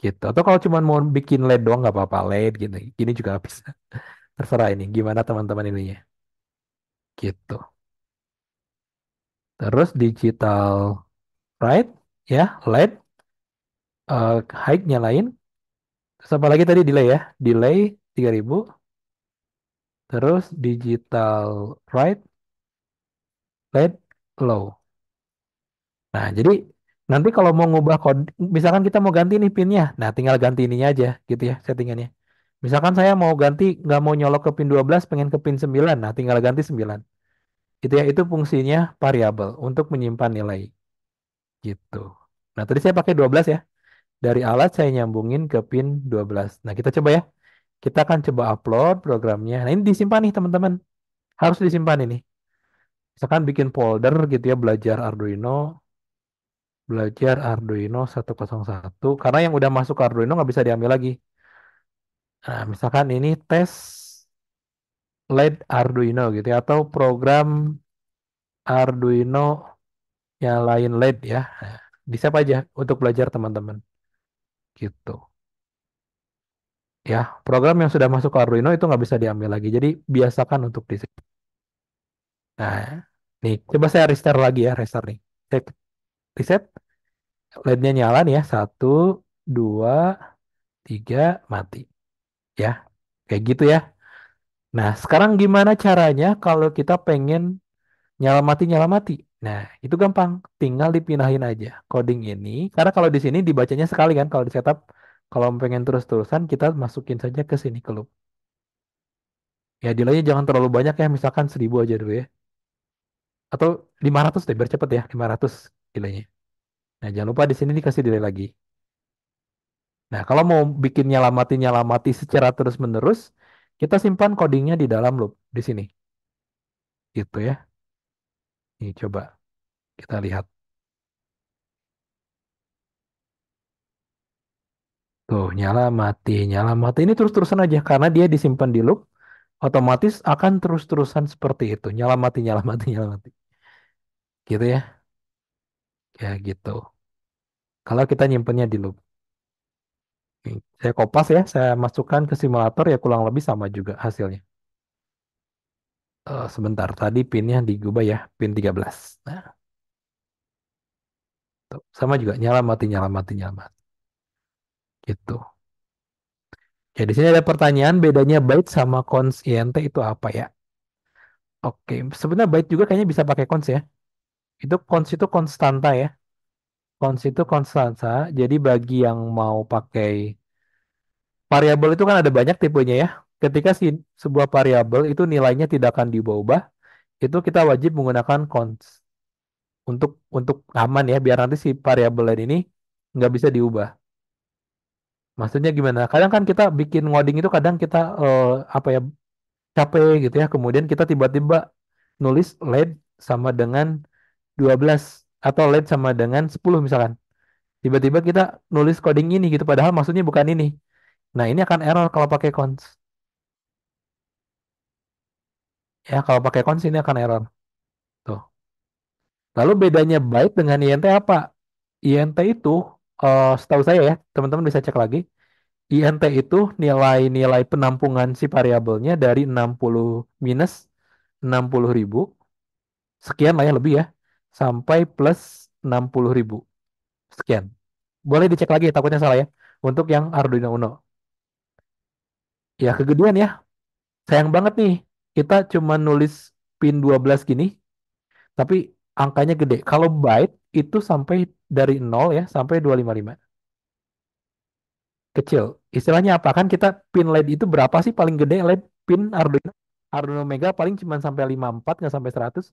gitu. Atau kalau cuma mau bikin LED doang nggak apa-apa, LED gitu. Gini juga bisa. Terserah ini, gimana teman-teman ininya. Gitu. Terus digital write ya, LED, height nyalain. Terus apa lagi tadi delay ya? Delay 3000. Terus digital write, LED, low. Nah, jadi nanti kalau mau ngubah kode, misalkan kita mau ganti nih pinnya, nah tinggal ganti ininya aja gitu ya settingannya. Misalkan saya mau ganti, nggak mau nyolok ke pin 12, pengen ke pin 9, nah tinggal ganti 9. Itu ya, itu fungsinya variabel untuk menyimpan nilai gitu. Nah, tadi saya pakai 12 ya. Dari alat saya nyambungin ke pin 12. Nah, kita coba ya. Kita akan coba upload programnya. Nah, ini disimpan nih teman-teman. Harus disimpan ini. Misalkan bikin folder gitu ya, belajar Arduino 101. Karena yang udah masuk ke Arduino nggak bisa diambil lagi. Nah, misalkan ini tes LED Arduino gitu ya, atau program Arduino yang lain LED ya. Nah, di save aja untuk belajar teman-teman. Gitu. Ya, program yang sudah masuk ke Arduino itu nggak bisa diambil lagi. Jadi biasakan untuk di save. Nah, nih coba saya restart lagi ya, restart nih. Cek reset, LED-nya nyala nih ya. Satu, dua, tiga, mati. Ya, kayak gitu ya. Nah, sekarang gimana caranya kalau kita pengen nyala mati? Nah, itu gampang. Tinggal dipindahin aja coding ini. Karena kalau di sini dibacanya sekali kan, kalau di setup, kalau pengen terus-terusan kita masukin saja ke sini ke loop. Ya delaynya jangan terlalu banyak ya, misalkan 1000 aja dulu ya. Atau 500 deh, biar cepet ya, 500 delaynya. Nah, jangan lupa di sini dikasih delay lagi. Nah, kalau mau bikin nyelamati secara terus-menerus, kita simpan codingnya di dalam loop di sini. Gitu ya. Nih, coba kita lihat. Tuh, nyala mati. Ini terus-terusan aja karena dia disimpan di loop, otomatis akan terus-terusan seperti itu. Nyala mati, nyala mati. Gitu ya. Ya gitu. Kalau kita nyimpennya di loop. Nih, saya kopas ya, saya masukkan ke simulator ya kurang lebih sama juga hasilnya. Sebentar, tadi pinnya digubah ya, pin 13. Nah, tuh, sama juga nyala mati. Gitu. Ya, di sini ada pertanyaan bedanya byte sama cons int itu apa ya? Oke, sebenarnya byte juga kayaknya bisa pakai cons ya. Itu cons itu konstanta ya. Cons itu konstanta. Jadi bagi yang mau pakai variabel itu kan ada banyak tipenya ya. Ketika sebuah variabel itu nilainya tidak akan diubah-ubah, itu kita wajib menggunakan cons untuk aman ya, biar nanti si variabel ini nggak bisa diubah. Maksudnya gimana? Kadang kan kita bikin ngoding itu kadang kita apa ya, capek gitu ya. Kemudian kita tiba-tiba nulis LED sama dengan 12 atau LED sama dengan 10 misalkan. Tiba-tiba kita nulis coding ini gitu padahal maksudnya bukan ini. Nah, ini akan error kalau pakai cons. Ya, kalau pakai cons ini akan error. Tuh. Lalu bedanya byte dengan INT apa? INT itu setahu saya ya, teman-teman bisa cek lagi. INT itu nilai-nilai penampungan si variabelnya dari 60 minus 60.000 sekian lah ya lebih ya, sampai plus 60.000 sekian. Boleh dicek lagi, takutnya salah ya. Untuk yang Arduino Uno. Ya kegedean ya, sayang banget nih. Kita cuma nulis pin 12 gini, tapi angkanya gede. Kalau byte itu sampai dari 0 ya, sampai 255. Kecil. Istilahnya apa? Kan kita pin LED itu berapa sih paling gede LED pin Arduino? Arduino Mega paling cuma sampai 54, nggak sampai 100.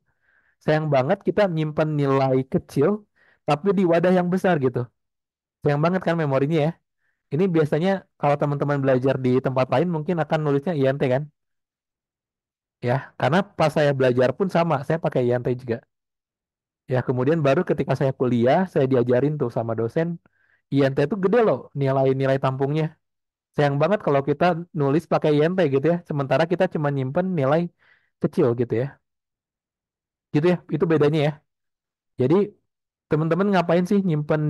Sayang banget kita nyimpan nilai kecil, tapi di wadah yang besar gitu. Sayang banget kan memorinya ya. Ini biasanya kalau teman-teman belajar di tempat lain mungkin akan nulisnya INT kan? Ya, karena pas saya belajar pun sama, saya pakai INT juga. Ya, kemudian baru ketika saya kuliah, saya diajarin tuh sama dosen, INT itu gede loh nilai-nilai tampungnya. Sayang banget kalau kita nulis pakai INT gitu ya, sementara kita cuma nyimpen nilai kecil gitu ya. Gitu ya, itu bedanya ya. Jadi teman-teman ngapain sih nyimpen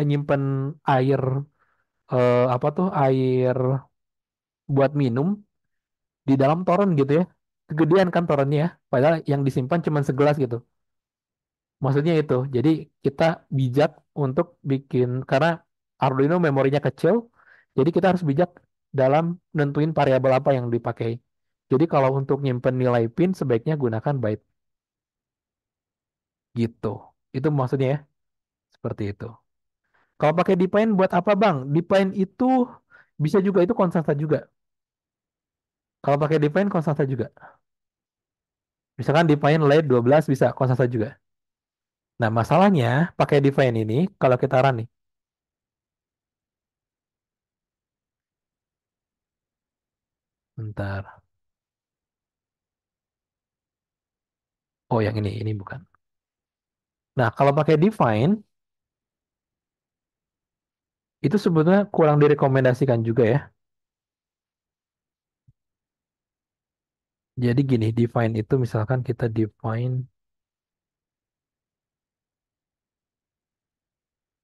nyimpen air apa tuh air buat minum di dalam toren gitu ya. Kegedean kan torennya ya. Padahal yang disimpan cuma segelas gitu. Maksudnya itu. Jadi kita bijak untuk bikin karena Arduino memorinya kecil. Jadi kita harus bijak dalam nentuin variabel apa yang dipakai. Jadi kalau untuk nyimpen nilai pin sebaiknya gunakan byte gitu. Itu maksudnya ya. Seperti itu. Kalau pakai define buat apa Bang? Define itu bisa juga itu konstanta juga. Kalau pakai define konstanta juga. Misalkan define late 12 bisa konstanta juga. Nah, masalahnya pakai define ini kalau kita run nih. Bentar. Oh, yang ini bukan. Nah, kalau pakai define itu sebetulnya kurang direkomendasikan juga ya. Jadi gini, define itu misalkan kita define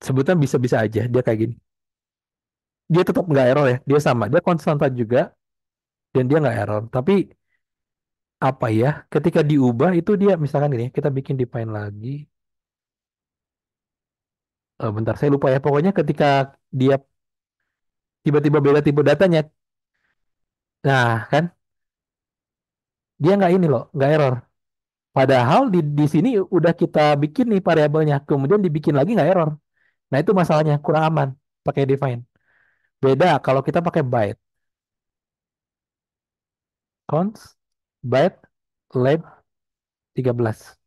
sebetulnya bisa-bisa aja dia kayak gini. Dia tetap nggak error ya. Dia sama, dia konstanta juga dan dia nggak error. Tapi apa ya? Ketika diubah itu dia misalkan gini, kita bikin define lagi. Bentar, saya lupa ya. Pokoknya ketika dia tiba-tiba beda tipe datanya, nah kan dia nggak ini loh, nggak error. Padahal di sini udah kita bikin nih variabelnya, kemudian dibikin lagi nggak error. Nah itu masalahnya kurang aman pakai define. Beda kalau kita pakai byte. cons, byte, length 13.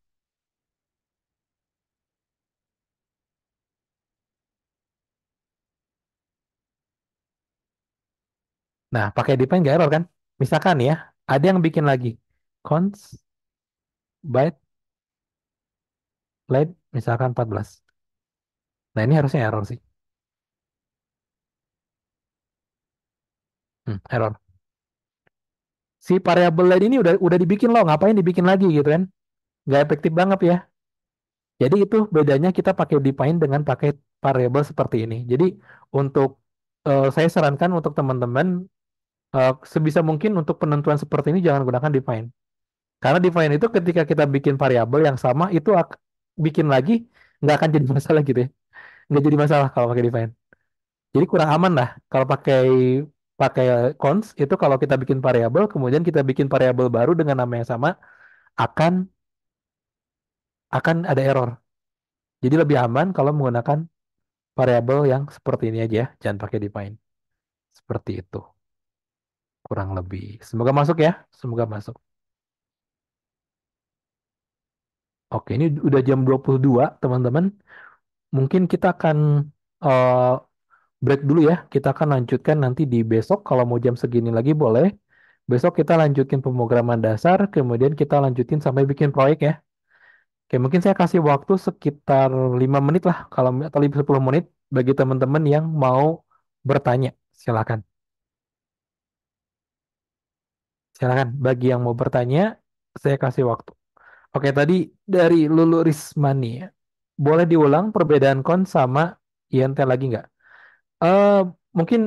Nah, pakai define nggak error kan? Misalkan ya, ada yang bikin lagi cons, byte, length misalkan 14. Nah, ini harusnya error sih. Error. Si variabel lain ini udah dibikin loh, ngapain dibikin lagi gitu kan? Nggak efektif banget ya. Jadi itu bedanya kita pakai define dengan pakai variabel seperti ini. Jadi untuk saya sarankan untuk teman-teman sebisa mungkin untuk penentuan seperti ini jangan gunakan define. Karena define itu ketika kita bikin variabel yang sama itu bikin lagi nggak akan jadi masalah gitu ya. Nggak jadi masalah kalau pakai define. Jadi kurang aman lah kalau pakai pakai cons itu kalau kita bikin variabel kemudian kita bikin variabel baru dengan nama yang sama akan akan ada error. Jadi lebih aman kalau menggunakan variabel yang seperti ini aja, ya. Jangan pakai define. Seperti itu, kurang lebih. Semoga masuk ya, semoga masuk. Oke, ini udah jam 22, teman-teman. Mungkin kita akan eh, break dulu ya. Kita akan lanjutkan nanti di besok. Kalau mau jam segini lagi boleh. Besok kita lanjutin pemrograman dasar, kemudian kita lanjutin sampai bikin proyek ya. Oke, mungkin saya kasih waktu sekitar 5 menit lah, kalau atau 10 menit bagi teman-teman yang mau bertanya. Silakan. Silakan, bagi yang mau bertanya, saya kasih waktu. Oke, tadi dari Lulu Rismani ya. Boleh diulang perbedaan kon sama INT lagi nggak? Eh, mungkin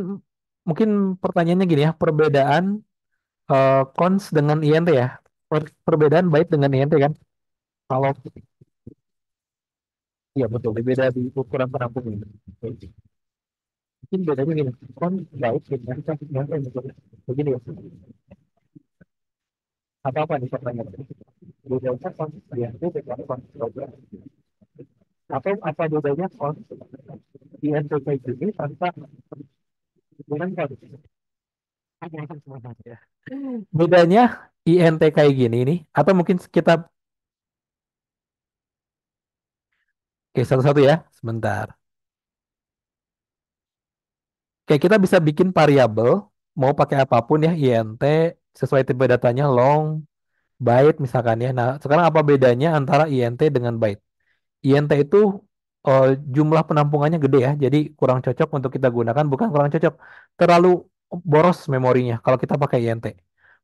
mungkin pertanyaannya gini ya, perbedaan cons dengan INT ya. Perbedaan byte dengan INT kan? Kalau iya betul, beda di ukuran penampung ini. Mungkin bedanya gini, kon byte dengan INT begini ya. Apa nih pertanyaannya? Bedanya kon INT dengan kon apa bedanya kon INTP ini tanpa hubungan kan? Ya. Bedanya INT kayak gini nih, atau mungkin kita oke satu-satu ya, sebentar. Oke, kita bisa bikin variabel, mau pakai apapun ya, INT sesuai tipe datanya long, byte misalkan ya. Nah, sekarang apa bedanya antara INT dengan byte? INT itu eh, jumlah penampungannya gede ya, jadi kurang cocok untuk kita gunakan, bukan kurang cocok, terlalu boros memorinya kalau kita pakai INT.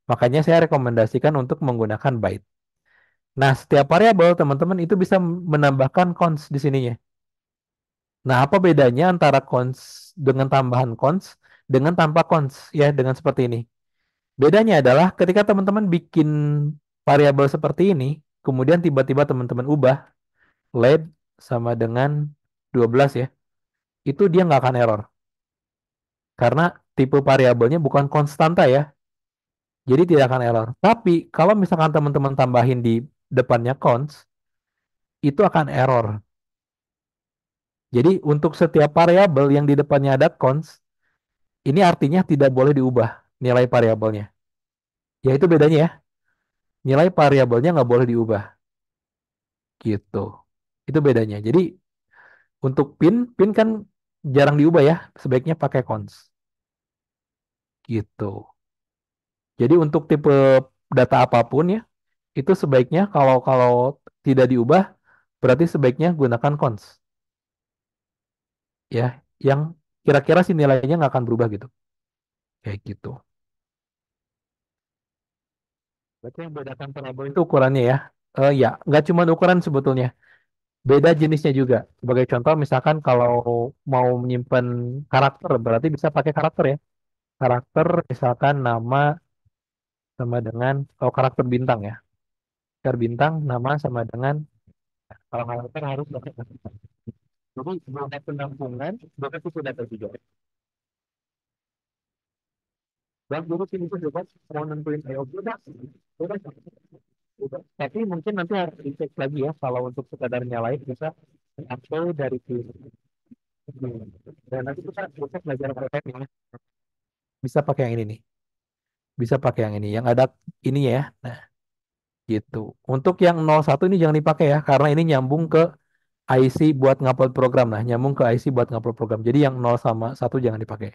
Makanya saya rekomendasikan untuk menggunakan byte. Nah, setiap variabel teman-teman itu bisa menambahkan cons di sininya. Nah, apa bedanya antara cons dengan tambahan cons dengan tanpa cons ya dengan seperti ini? Bedanya adalah ketika teman-teman bikin variabel seperti ini, kemudian tiba-tiba teman-teman ubah lab sama dengan 12 ya, itu dia nggak akan error karena tipe variabelnya bukan konstanta ya, jadi tidak akan error. Tapi kalau misalkan teman-teman tambahin di depannya cons, itu akan error. Jadi untuk setiap variabel yang di depannya ada cons, ini artinya tidak boleh diubah nilai variabelnya. Ya itu bedanya ya. Nilai variabelnya nggak boleh diubah. Gitu. Itu bedanya. Jadi untuk pin kan jarang diubah ya. Sebaiknya pakai cons. Gitu. Jadi untuk tipe data apapun ya, itu sebaiknya kalau kalau tidak diubah, berarti sebaiknya gunakan cons. Ya, yang kira-kira sih nilainya nggak akan berubah gitu. Kayak gitu. Berarti yang bedakan variabel itu ukurannya ya. Ya, nggak cuma ukuran sebetulnya. Beda jenisnya juga. Sebagai contoh, misalkan kalau mau menyimpan karakter, berarti bisa pakai karakter ya. Karakter, misalkan nama sama dengan, kalau karakter bintang ya. Karakter bintang, nama sama dengan, kalau karakter harus pakai karakter. Jadi, ada penampungan, berarti itu data juga. Dan dulu sih itu juga mau nentuin IO udah, udah, udah. Tapi mungkin nanti harus dicek lagi ya, kalau untuk sekadar nyalain bisa atau dari dan nanti kita belajar pakai bisa pakai yang ini nih. bisa pakai yang ini, yang ada ini ya. Nah, gitu. Untuk yang 01 ini jangan dipakai ya, karena ini nyambung ke IC buat ngupload program. Nah, nyambung ke IC buat ngupload program. Jadi yang 0 sama 1 jangan dipakai.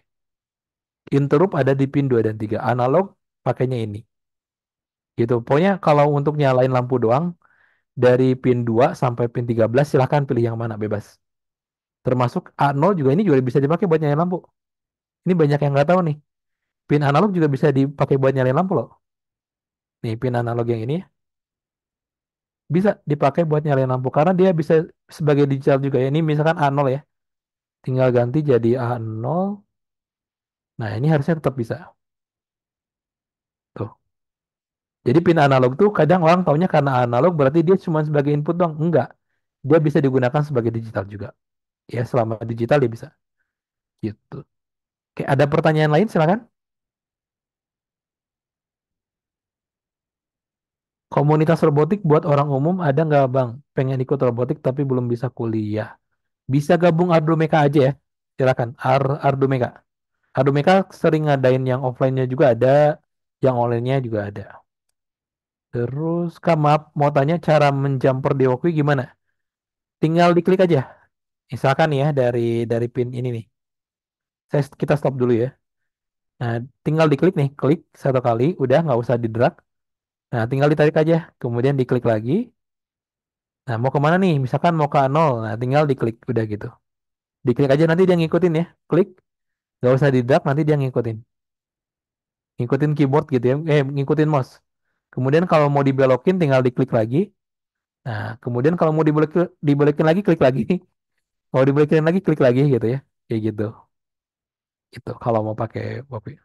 Interrupt ada di pin 2 dan 3. Analog pakainya ini. Gitu. Pokoknya kalau untuk nyalain lampu doang, dari pin 2 sampai pin 13 silahkan pilih yang mana, bebas. Termasuk A0 juga ini juga bisa dipakai buat nyalain lampu. Ini banyak yang nggak tahu nih. Pin analog juga bisa dipakai buat nyalain lampu loh. Nih, pin analog yang ini bisa dipakai buat nyalain lampu karena dia bisa sebagai digital juga ya. Ini misalkan A0 ya. Tinggal ganti jadi A0. Nah, ini harusnya tetap bisa. Tuh. Jadi pin analog tuh kadang orang taunya karena analog berarti dia cuma sebagai input doang. Enggak. Dia bisa digunakan sebagai digital juga. Ya, selama digital dia bisa. Gitu. Oke, ada pertanyaan lain silakan. Komunitas robotik buat orang umum ada nggak Bang? Pengen ikut robotik tapi belum bisa kuliah. Bisa gabung Ardo Meka aja ya. Silakan. Ardo Meka. Ardo Meka sering ngadain yang offline-nya juga ada, yang online-nya juga ada. Terus Kak maaf mau tanya cara menjumper di Walkwie gimana? Tinggal diklik aja. Misalkan ya dari pin ini nih. Kita stop dulu ya. Nah, tinggal diklik nih, klik satu kali, udah nggak usah di drag. Nah, tinggal ditarik aja, kemudian diklik lagi. Nah, mau kemana nih? Misalkan mau ke nol. Nah, tinggal diklik, udah gitu. Diklik aja nanti dia ngikutin ya. Klik, nggak usah di drag, nanti dia ngikutin. Ngikutin keyboard gitu ya, ngikutin mouse. Kemudian kalau mau dibelokin tinggal diklik lagi. Nah, kemudian kalau mau dibalikin lagi, klik lagi. Mau dibalikin lagi, klik lagi gitu ya. Kayak gitu. Itu kalau mau pakai Poppy.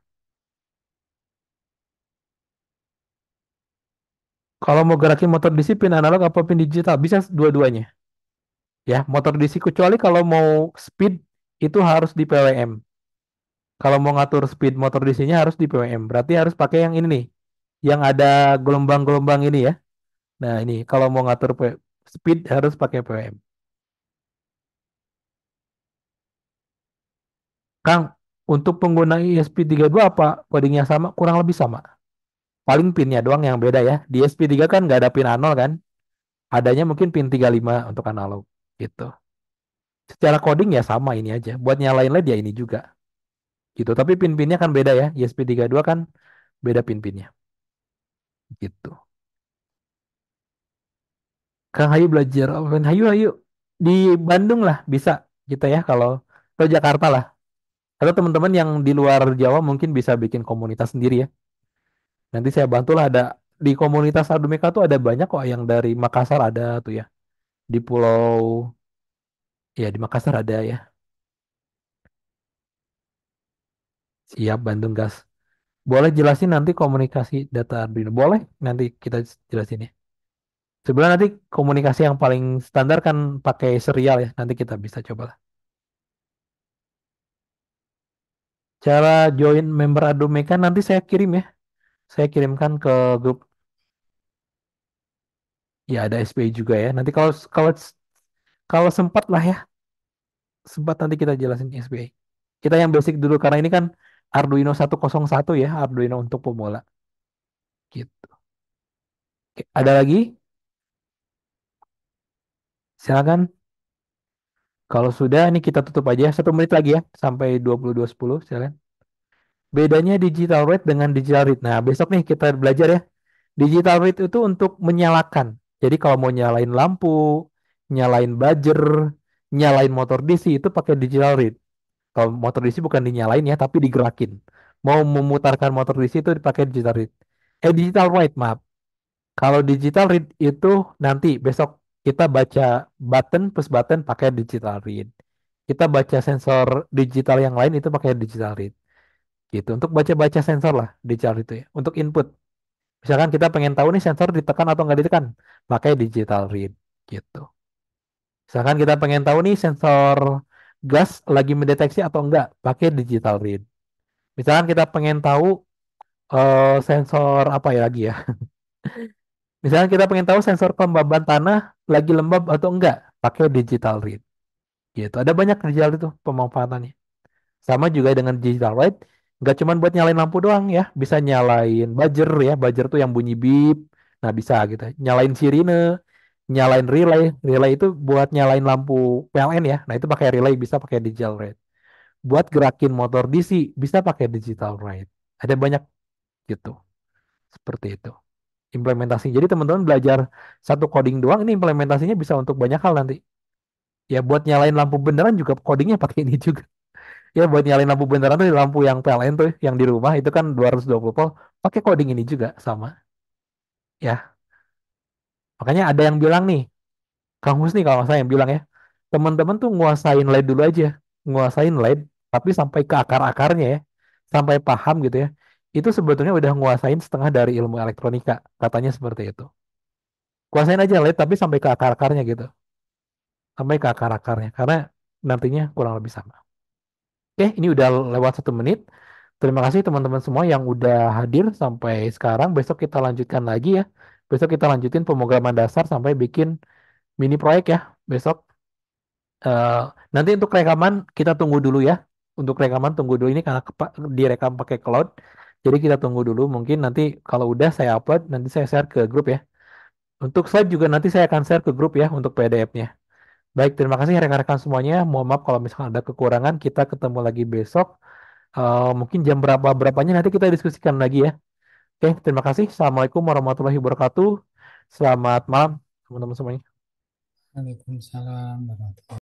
Kalau mau gerakin motor DC pin analog apa pin digital, bisa dua-duanya. Ya, motor DC kecuali kalau mau speed itu harus di PWM. Kalau mau ngatur speed motor DC-nya harus di PWM. Berarti harus pakai yang ini nih, yang ada gelombang-gelombang ini ya. Nah, ini kalau mau ngatur speed harus pakai PWM. Kang, untuk pengguna ESP32 apa codingnya sama? Kurang lebih sama. Paling pinnya doang yang beda ya. Di ESP3 kan nggak ada pin A0 kan? Adanya mungkin pin 35 untuk analog gitu. Secara coding ya sama ini aja. Buat nyalain LED ya ini juga gitu. Tapi pin-pinnya kan beda ya. ESP32 kan beda pin-pinnya gitu. Kang Hayu belajar offline. Hayu Hayu di Bandung lah bisa kita ya kalau atau Jakarta lah. Atau teman-teman yang di luar Jawa mungkin bisa bikin komunitas sendiri ya. Nanti saya bantulah ada di komunitas Ardumeka tuh ada banyak kok yang dari Makassar ada tuh ya. Di pulau ya di Makassar ada ya. Siap Bandung gas. Boleh jelasin nanti komunikasi data Arduino. Boleh nanti kita jelasin ya. Sebenarnya nanti komunikasi yang paling standar kan pakai serial ya. Nanti kita bisa coba lah. Cara join member Ardumeka nanti saya kirim ya. Saya kirimkan ke grup. Ya ada SPI juga ya. Nanti kalau kalau kalau sempat lah ya, sempat nanti kita jelasin SPI. Kita yang basic dulu karena ini kan Arduino 101 ya, Arduino untuk pemula. Gitu. Oke, ada lagi? Silakan. Kalau sudah, ini kita tutup aja. 1 menit lagi ya, sampai 22.10. Silakan. Bedanya digital read dengan digital read. Nah, besok nih kita belajar ya. Digital read itu untuk menyalakan. Jadi kalau mau nyalain lampu, nyalain buzzer, nyalain motor DC itu pakai digital read. Kalau motor DC bukan dinyalain ya, tapi digerakin. Mau memutarkan motor DC itu dipakai digital read. Digital write, maaf. Kalau digital read itu nanti besok kita baca button plus button pakai digital read. Kita baca sensor digital yang lain itu pakai digital read. Gitu. Untuk baca-baca sensor lah digital itu ya. Untuk input. Misalkan kita pengen tahu nih sensor ditekan atau nggak ditekan, pakai digital read. Gitu. Misalkan kita pengen tahu nih sensor gas lagi mendeteksi atau enggak, pakai digital read. Misalkan kita pengen tahu sensor apa ya lagi ya. Misalkan kita pengen tahu sensor kelembaban tanah lagi lembab atau enggak, pakai digital read. Gitu. Ada banyak digital itu pemanfaatannya. Sama juga dengan digital write. Nggak cuma buat nyalain lampu doang ya, bisa nyalain buzzer ya, buzzer tuh yang bunyi beep. Nah bisa gitu. Nyalain sirine, nyalain relay. Relay itu buat nyalain lampu PLN ya. Nah itu pakai relay, bisa pakai digital rate. Buat gerakin motor DC bisa pakai digital rate. Ada banyak gitu. Seperti itu. Implementasi. Jadi teman-teman belajar satu coding doang, ini implementasinya bisa untuk banyak hal nanti. Ya buat nyalain lampu beneran juga codingnya pakai ini juga. Ya buat nyalain lampu beneran tuh lampu yang PLN tuh yang di rumah itu kan 220 volt pakai coding ini juga sama ya. Makanya ada yang bilang nih, Kang Hus nih kalau nggak salah yang bilang ya, teman-teman tuh nguasain LED dulu aja, nguasain LED tapi sampai ke akar-akarnya ya, sampai paham gitu ya. Itu sebetulnya udah nguasain setengah dari ilmu elektronika, katanya seperti itu. Kuasain aja LED tapi sampai ke akar-akarnya gitu, sampai ke akar-akarnya karena nantinya kurang lebih sama. Oke, ini udah lewat 1 menit. Terima kasih teman-teman semua yang udah hadir sampai sekarang. Besok kita lanjutkan lagi ya. Besok kita lanjutin pemrograman dasar sampai bikin mini proyek ya. Besok. Eh, nanti untuk rekaman kita tunggu dulu ya. Untuk rekaman tunggu dulu ini karena direkam pakai cloud. Jadi kita tunggu dulu. Mungkin nanti kalau udah saya upload, nanti saya share ke grup ya. Untuk slide juga nanti saya akan share ke grup ya untuk PDF-nya. Baik, terima kasih rekan-rekan semuanya. Mohon maaf kalau misalkan ada kekurangan. Kita ketemu lagi besok. Mungkin jam berapanya nanti kita diskusikan lagi ya. Oke, terima kasih. Assalamualaikum warahmatullahi wabarakatuh. Selamat malam teman-teman semuanya. Waalaikumsalam warahmatullahi